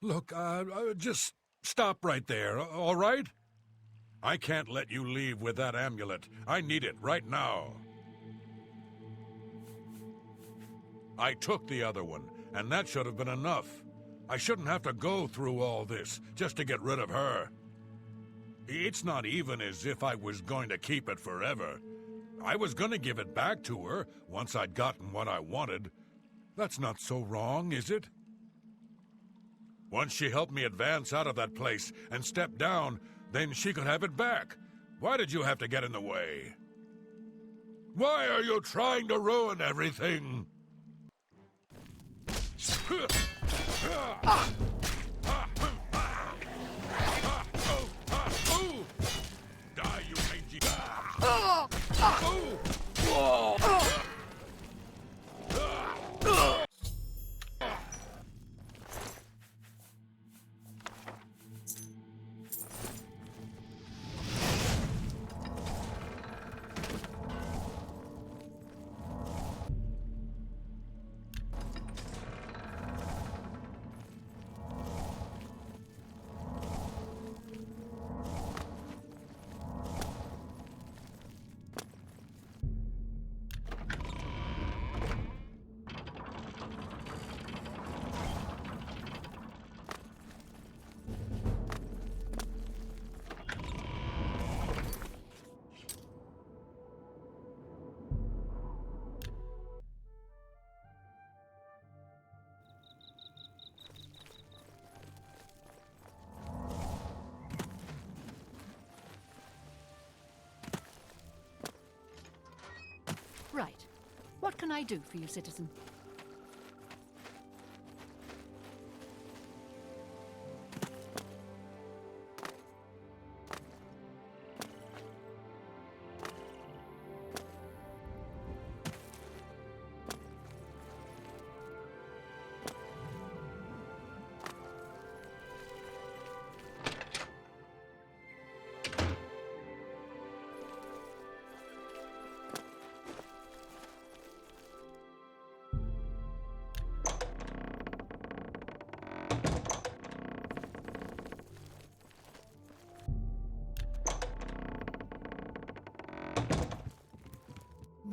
Look, just stop right there, all right? I can't let you leave with that amulet. I need it right now. I took the other one, and that should have been enough. I shouldn't have to go through all this just to get rid of her. It's not even as if I was going to keep it forever. I was going to give it back to her once I'd gotten what I wanted. That's not so wrong, is it? Once she helped me advance out of that place and step down, then she could have it back. Why did you have to get in the way? Why are you trying to ruin everything? Die, you mangy... Right. What can I do for you, citizen?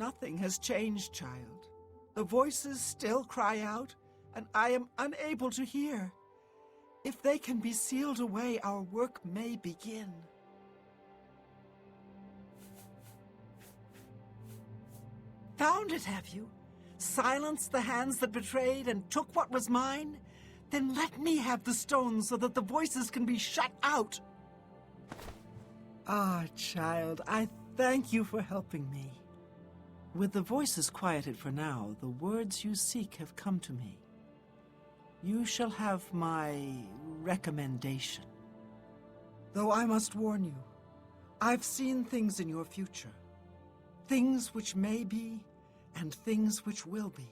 Nothing has changed, child. The voices still cry out, and I am unable to hear. If they can be sealed away, our work may begin. Found it, have you? Silenced the hands that betrayed and took what was mine? Then let me have the stones so that the voices can be shut out. Ah, child, I thank you for helping me. With the voices quieted for now, the words you seek have come to me. You shall have my recommendation. Though I must warn you, I've seen things in your future. Things which may be, and things which will be.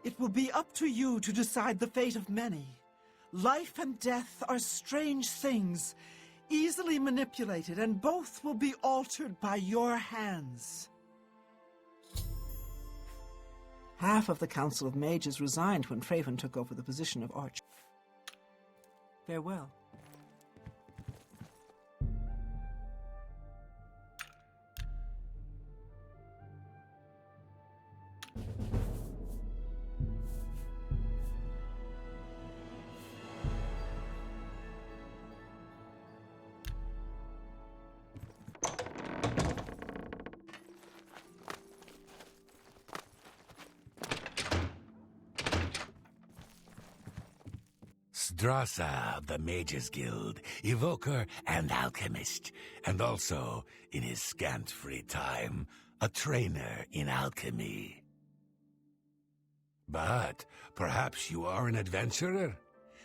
It will be up to you to decide the fate of many. Life and death are strange things, easily manipulated, and both will be altered by your hands. Half of the Council of Mages resigned when Fraven took over the position of Arch. Farewell. Drasa of the Mages Guild, evoker and alchemist, and also, in his scant free time, a trainer in alchemy. But perhaps you are an adventurer?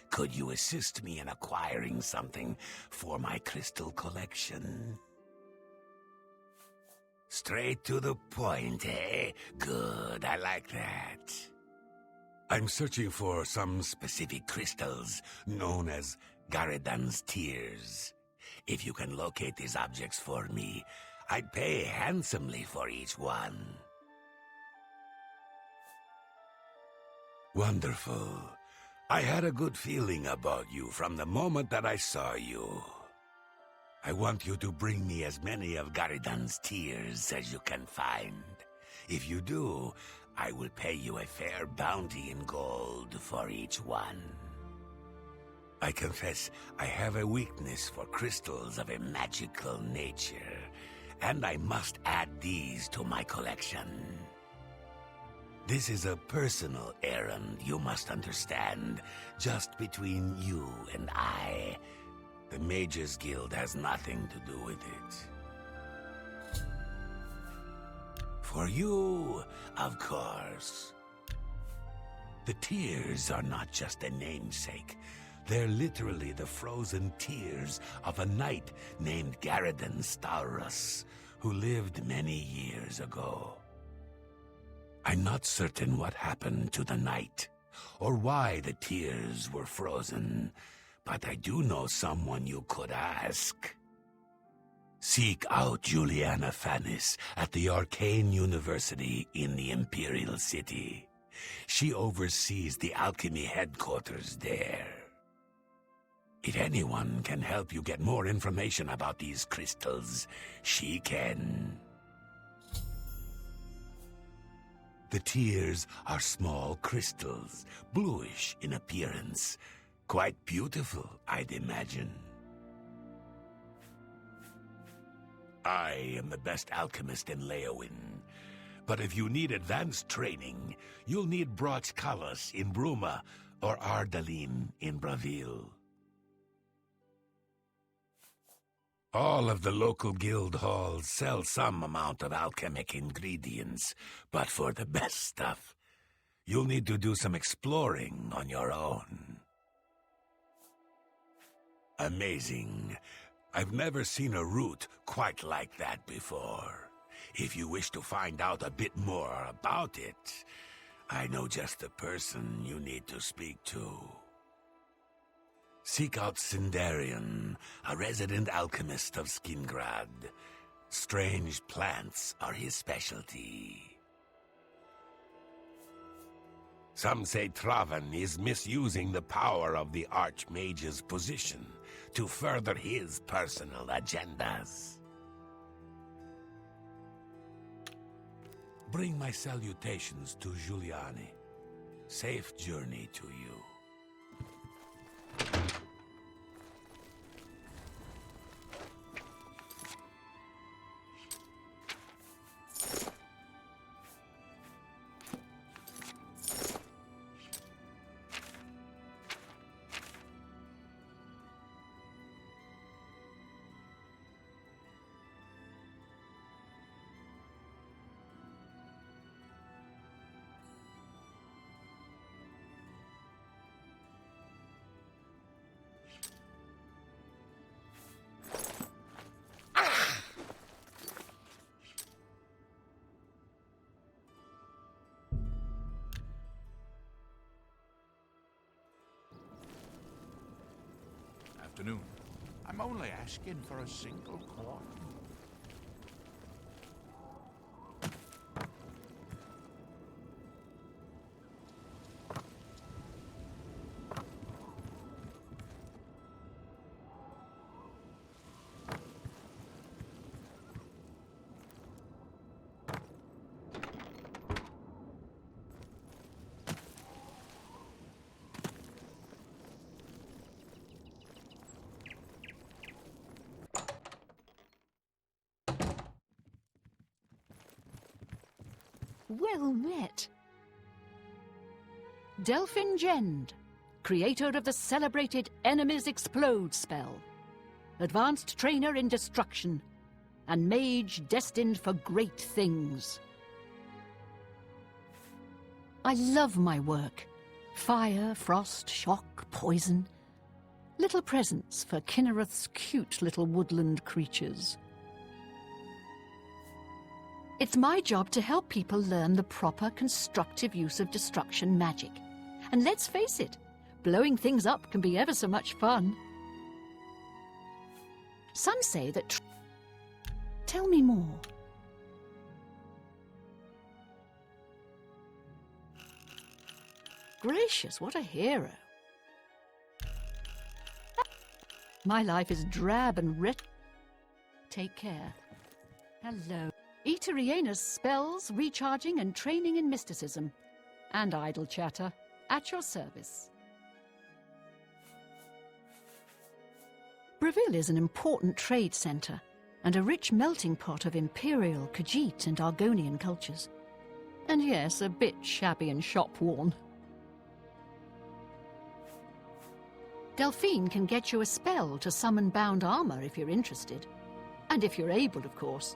Could you assist me in acquiring something for my crystal collection? Straight to the point, eh? Good, I like that. I'm searching for some specific crystals known as Garadan's Tears. If you can locate these objects for me, I'd pay handsomely for each one. Wonderful. I had a good feeling about you from the moment that I saw you. I want you to bring me as many of Garadan's Tears as you can find. If you do, I will pay you a fair bounty in gold for each one. I confess I have a weakness for crystals of a magical nature, and I must add these to my collection. This is a personal errand, you must understand, just between you and I. The Mages Guild has nothing to do with it. For you, of course. The tears are not just a namesake. They're literally the frozen tears of a knight named Garadan Staurus, who lived many years ago. I'm not certain what happened to the knight, or why the tears were frozen, but I do know someone you could ask. Seek out Juliana Fanis at the Arcane University in the Imperial City. She oversees the alchemy headquarters there. If anyone can help you get more information about these crystals, she can. The tears are small crystals, bluish in appearance. Quite beautiful, I'd imagine. I am the best alchemist in Leowin, but if you need advanced training, you'll need Broch Kalas in Bruma or Ardalin in Bravil. All of the local guild halls sell some amount of alchemic ingredients, but for the best stuff, you'll need to do some exploring on your own. Amazing. I've never seen a route quite like that before. If you wish to find out a bit more about it, I know just the person you need to speak to. Seek out Sindarian, a resident alchemist of Skingrad. Strange plants are his specialty. Some say Traven is misusing the power of the Archmage's position to further his personal agendas. Bring my salutations to Giuliani. Safe journey to you. Afternoon. I'm only asking for a single coin. Well met. Delphin Gend, creator of the celebrated Enemies Explode spell, advanced trainer in destruction, and mage destined for great things. I love my work. Fire, frost, shock, poison. Little presents for Kinnereth's cute little woodland creatures. It's my job to help people learn the proper constructive use of destruction magic. And let's face it, blowing things up can be ever so much fun. Some say that... Tell me more. Gracious, what a hero. My life is drab and Take care. Hello. Eteriana's spells, recharging and training in mysticism, and idle chatter, at your service. Breville is an important trade centre, and a rich melting pot of Imperial, Khajiit and Argonian cultures. And yes, a bit shabby and shop-worn. Delphine can get you a spell to summon bound armour if you're interested. And if you're able, of course.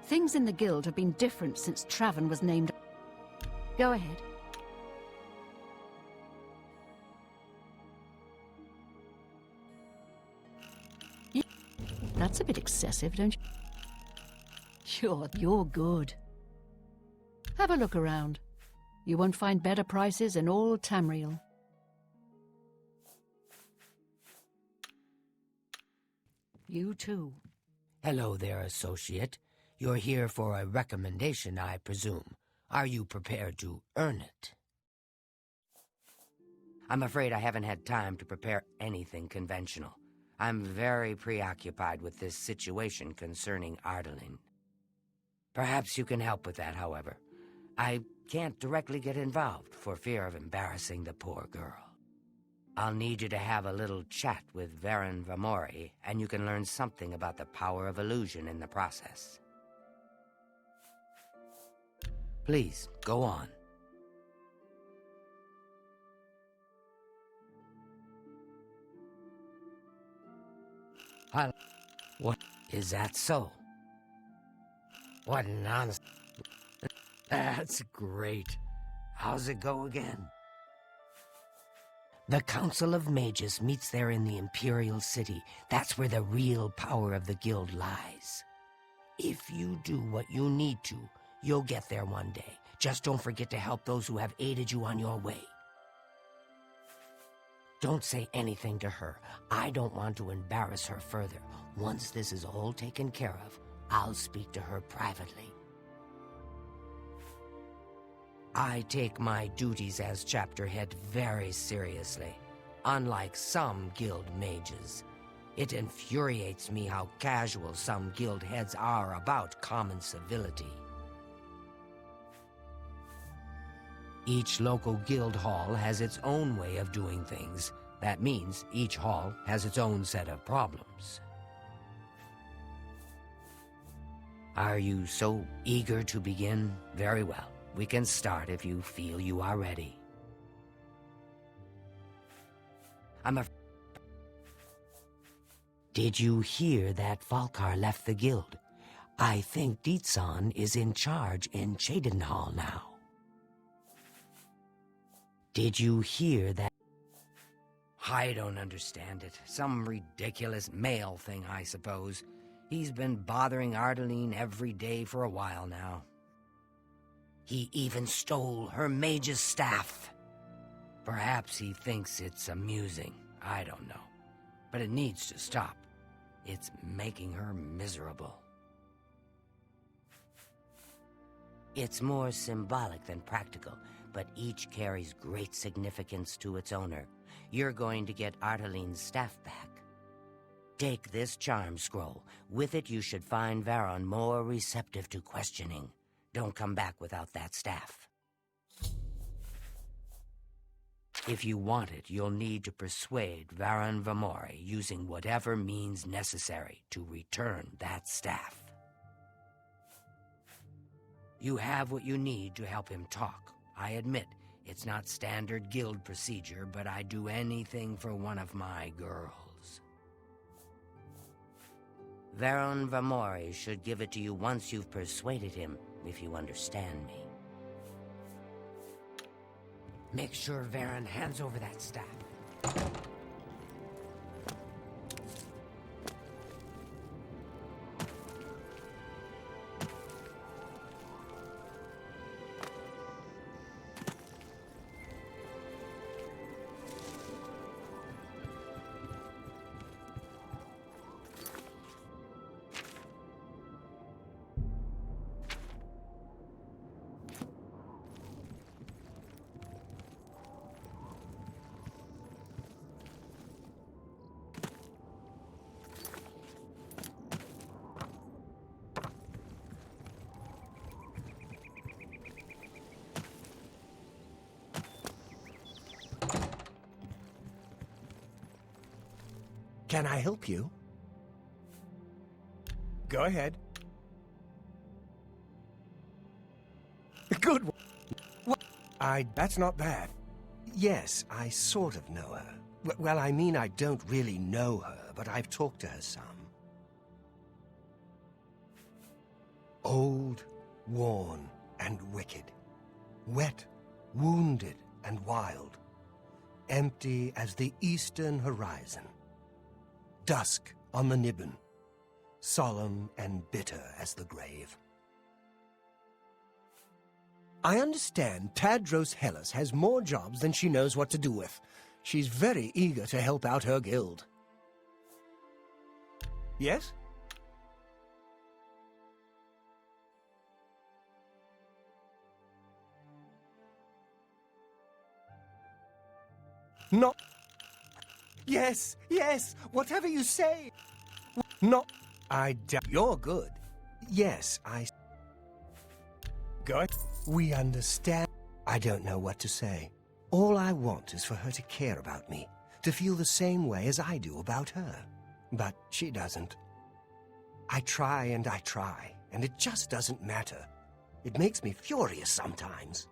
Things in the guild have been different since Traven was named. Go ahead. That's a bit excessive, don't you? Sure, you're good. Have a look around. You won't find better prices in all Tamriel. You too. Hello there, associate. You're here for a recommendation, I presume. Are you prepared to earn it? I'm afraid I haven't had time to prepare anything conventional. I'm very preoccupied with this situation concerning Ardaline. Perhaps you can help with that, however. I can't directly get involved for fear of embarrassing the poor girl. I'll need you to have a little chat with Varen Vamori, and you can learn something about the power of illusion in the process. Please, go on. What? Is that so? What nonsense. That's great. How's it go again? The Council of Mages meets there in the Imperial City. That's where the real power of the guild lies. If you do what you need to, you'll get there one day. Just don't forget to help those who have aided you on your way. Don't say anything to her. I don't want to embarrass her further. Once this is all taken care of, I'll speak to her privately. I take my duties as chapter head very seriously, unlike some guild mages. It infuriates me how casual some guild heads are about common civility. Each local guild hall has its own way of doing things. That means each hall has its own set of problems. Are you so eager to begin? Very well. We can start if you feel you are ready. Did you hear that Falkar left the guild? I think Deetsan is in charge in Cheydinhal now. Did you hear that? I don't understand it. Some ridiculous male thing, I suppose. He's been bothering Ardeline every day for a while now. He even stole her mage's staff. Perhaps he thinks it's amusing. I don't know. But it needs to stop. It's making her miserable. It's more symbolic than practical, but each carries great significance to its owner. You're going to get Arteline's staff back. Take this charm scroll. With it, you should find Varon more receptive to questioning. Don't come back without that staff. If you want it, you'll need to persuade Varon Vamori using whatever means necessary to return that staff. You have what you need to help him talk. I admit, it's not standard guild procedure, but I'd do anything for one of my girls. Varon Vamori should give it to you once you've persuaded him, if you understand me. Make sure Varon hands over that staff. Can I help you? Go ahead. Good one. That's not bad. Yes, I sort of know her. Well, I mean, I don't really know her, but I've talked to her some. Old, worn, and wicked. Wet, wounded, and wild. Empty as the eastern horizon. Dusk on the Nibbin, solemn and bitter as the grave. I understand Tadros Hellas has more jobs than she knows what to do with. She's very eager to help out her guild. Yes? No. Yes, yes, whatever you say. No, I doubt. You're good. Yes, Good. We understand. I don't know what to say. All I want is for her to care about me, to feel the same way as I do about her. But she doesn't. I try, and it just doesn't matter. It makes me furious sometimes.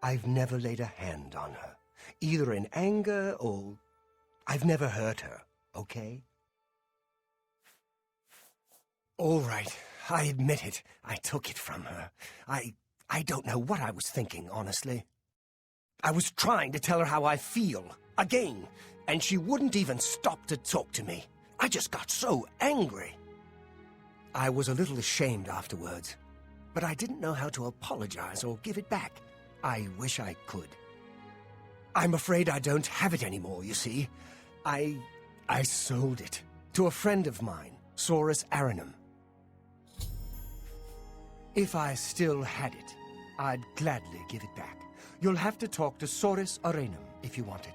I've never laid a hand on her, either in anger or... I've never hurt her, okay? All right, I admit it. I took it from her. I don't know what I was thinking, honestly. I was trying to tell her how I feel, again, and she wouldn't even stop to talk to me. I just got so angry. I was a little ashamed afterwards, but I didn't know how to apologize or give it back. I wish I could. I'm afraid I don't have it anymore, you see. I sold it to a friend of mine, Saurus Aranum. If I still had it, I'd gladly give it back. You'll have to talk to Soris Arenum if you want it.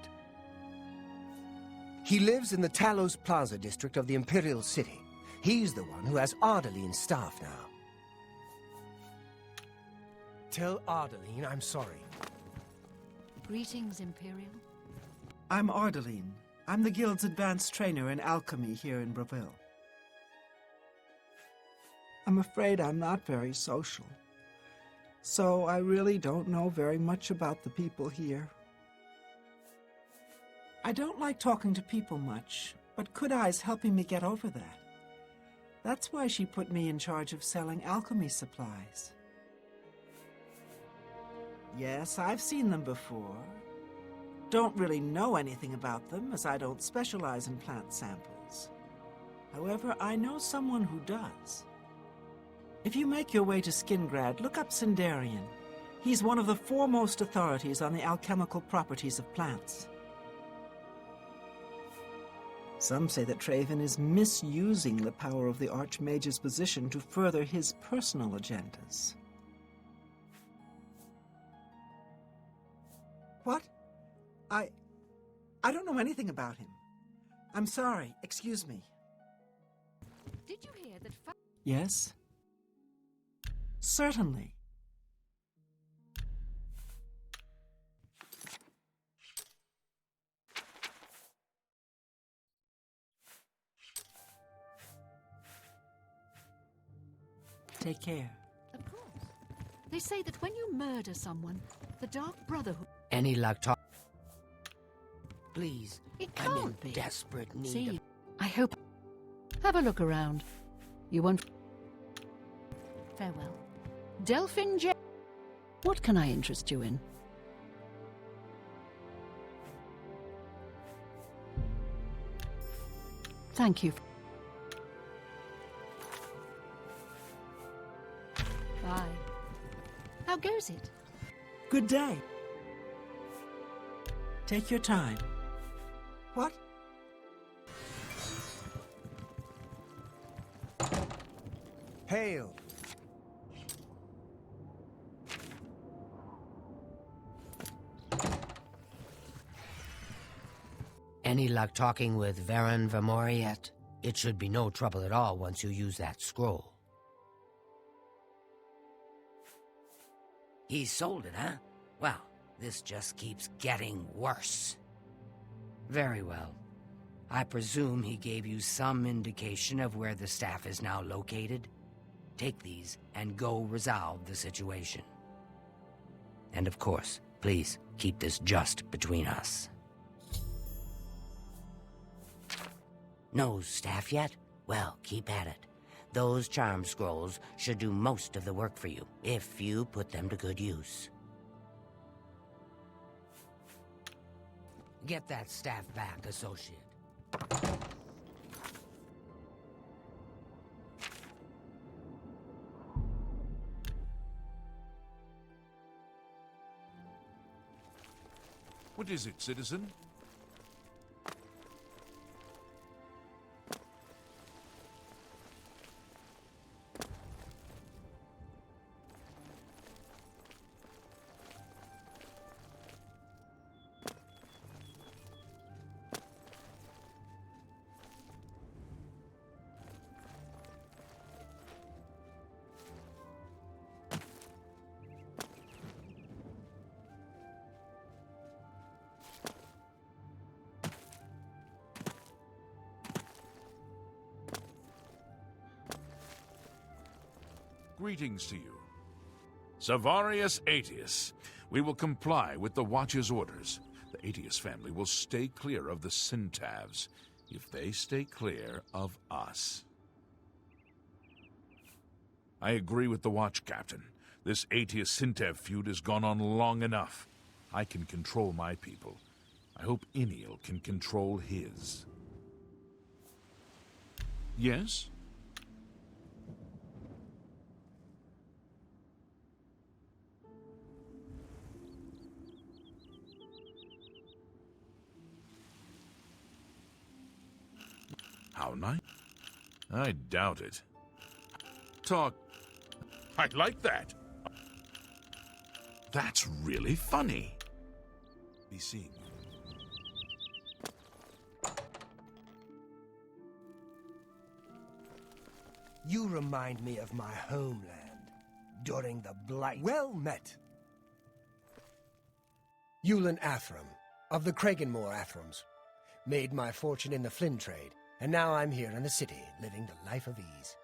He lives in the Talos Plaza district of the Imperial City. He's the one who has Ardaline staff now. Tell Ardaline I'm sorry. Greetings, Imperial. I'm Ardaline. I'm the Guild's advanced trainer in alchemy here in Breville. I'm afraid I'm not very social, so I really don't know very much about the people here. I don't like talking to people much, but Kudai's helping me get over that. That's why she put me in charge of selling alchemy supplies. Yes, I've seen them before. Don't really know anything about them, as I don't specialize in plant samples. However, I know someone who does. If you make your way to Skingrad, look up Sindarian. He's one of the foremost authorities on the alchemical properties of plants. Some say that Traven is misusing the power of the Archmage's position to further his personal agendas. What? I don't know anything about him. I'm sorry. Excuse me. Did you hear that? Yes? Certainly. Take care. Of course. They say that when you murder someone, the Dark Brotherhood... Any luck talk? Please, It I'm in can't be. desperate need See, of... I hope... Have a look around. You won't... Farewell. Delphin J... What can I interest you in? Thank you. Bye. How goes it? Good day. Take your time. What? Hail! Any luck talking with Varen Vamori yet? It should be no trouble at all once you use that scroll. He sold it, huh? Well, this just keeps getting worse. Very well. I presume he gave you some indication of where the staff is now located? Take these and go resolve the situation. And of course, please keep this just between us. No staff yet? Well, keep at it. Those charm scrolls should do most of the work for you, if you put them to good use. Get that staff back, associate. What is it, citizen? Greetings to you. Savarius Aetius. We will comply with the Watch's orders. The Aetius family will stay clear of the Syntavs, if they stay clear of us. I agree with the Watch, Captain. This Aetius-Syntav feud has gone on long enough. I can control my people. I hope Iniel can control his. Yes? How nice. I doubt it. Talk. I like that. That's really funny. Be seen. You remind me of my homeland during the Blight. Well met. Yulin Athram, of the Kraganmore Athrams. Made my fortune in the Flynn trade, and now I'm here in the city, living the life of ease.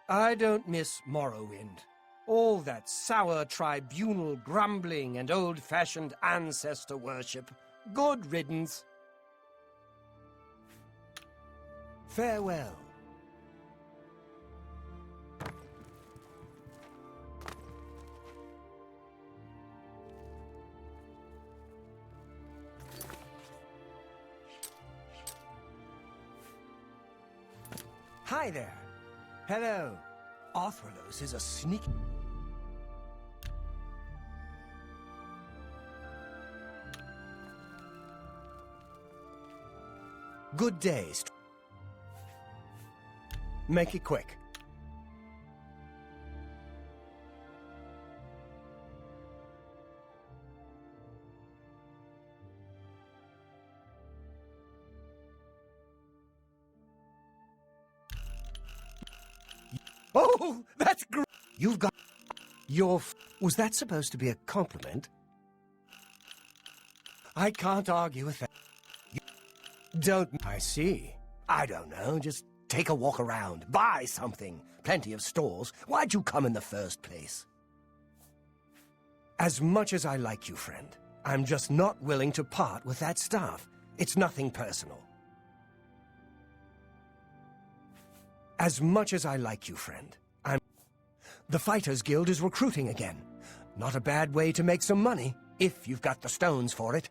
I don't miss Morrowind. All that sour tribunal grumbling and old-fashioned ancestor worship. Good riddance. Farewell. Hi there. Hello. Arthralos is a sneaky... Good day. Make it quick. Oh, that's great. You've got your... Was that supposed to be a compliment? I can't argue with that. Don't... I see. I don't know, just take a walk around, buy something. Plenty of stores. Why'd you come in the first place? As much as I like you, friend, I'm just not willing to part with that staff. It's nothing personal. As much as I like you, friend, The Fighters Guild is recruiting again. Not a bad way to make some money, if you've got the stones for it.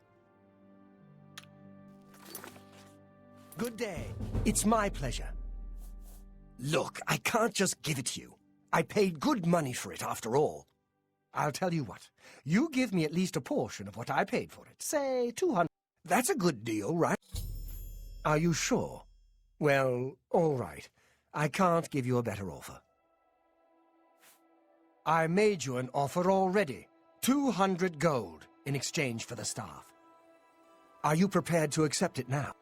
Good day. It's my pleasure. Look, I can't just give it to you. I paid good money for it, after all. I'll tell you what. You give me at least a portion of what I paid for it. Say, 200. That's a good deal, right? Are you sure? Well, all right. I can't give you a better offer. I made you an offer already. 200 gold in exchange for the staff. Are you prepared to accept it now?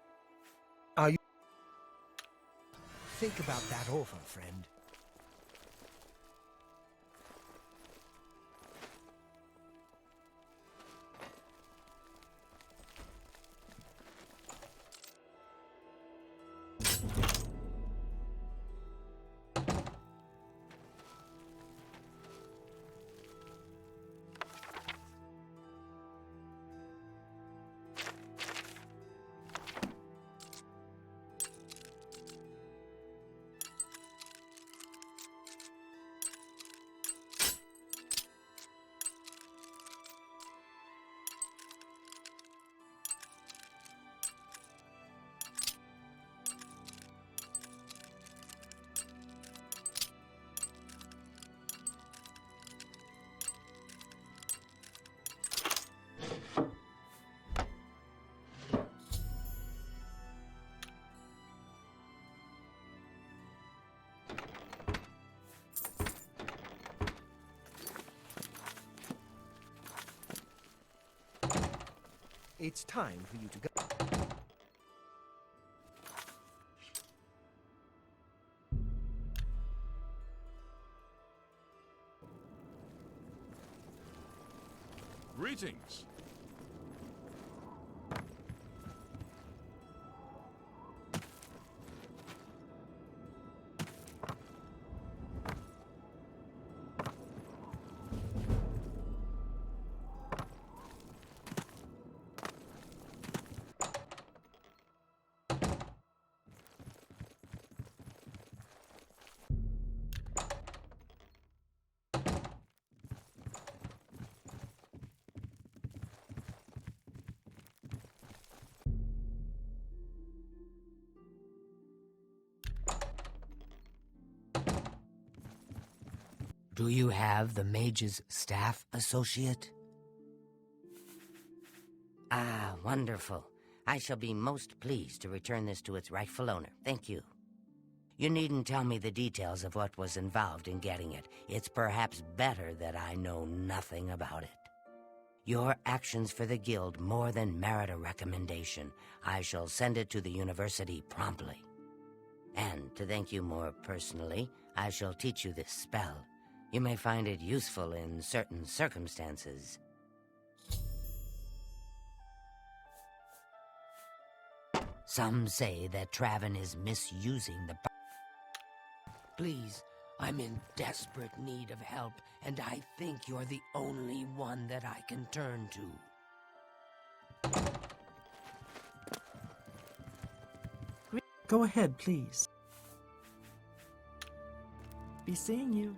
Are you... Think about that offer, friend. It's time for you to go. Greetings. Do you have the mage's staff, associate? Ah, wonderful. I shall be most pleased to return this to its rightful owner. Thank you. You needn't tell me the details of what was involved in getting it. It's perhaps better that I know nothing about it. Your actions for the Guild more than merit a recommendation. I shall send it to the university promptly. And to thank you more personally, I shall teach you this spell. You may find it useful in certain circumstances. Some say that Traven is misusing the... Please, I'm in desperate need of help, and I think you're the only one that I can turn to. Go ahead, please. Be seeing you.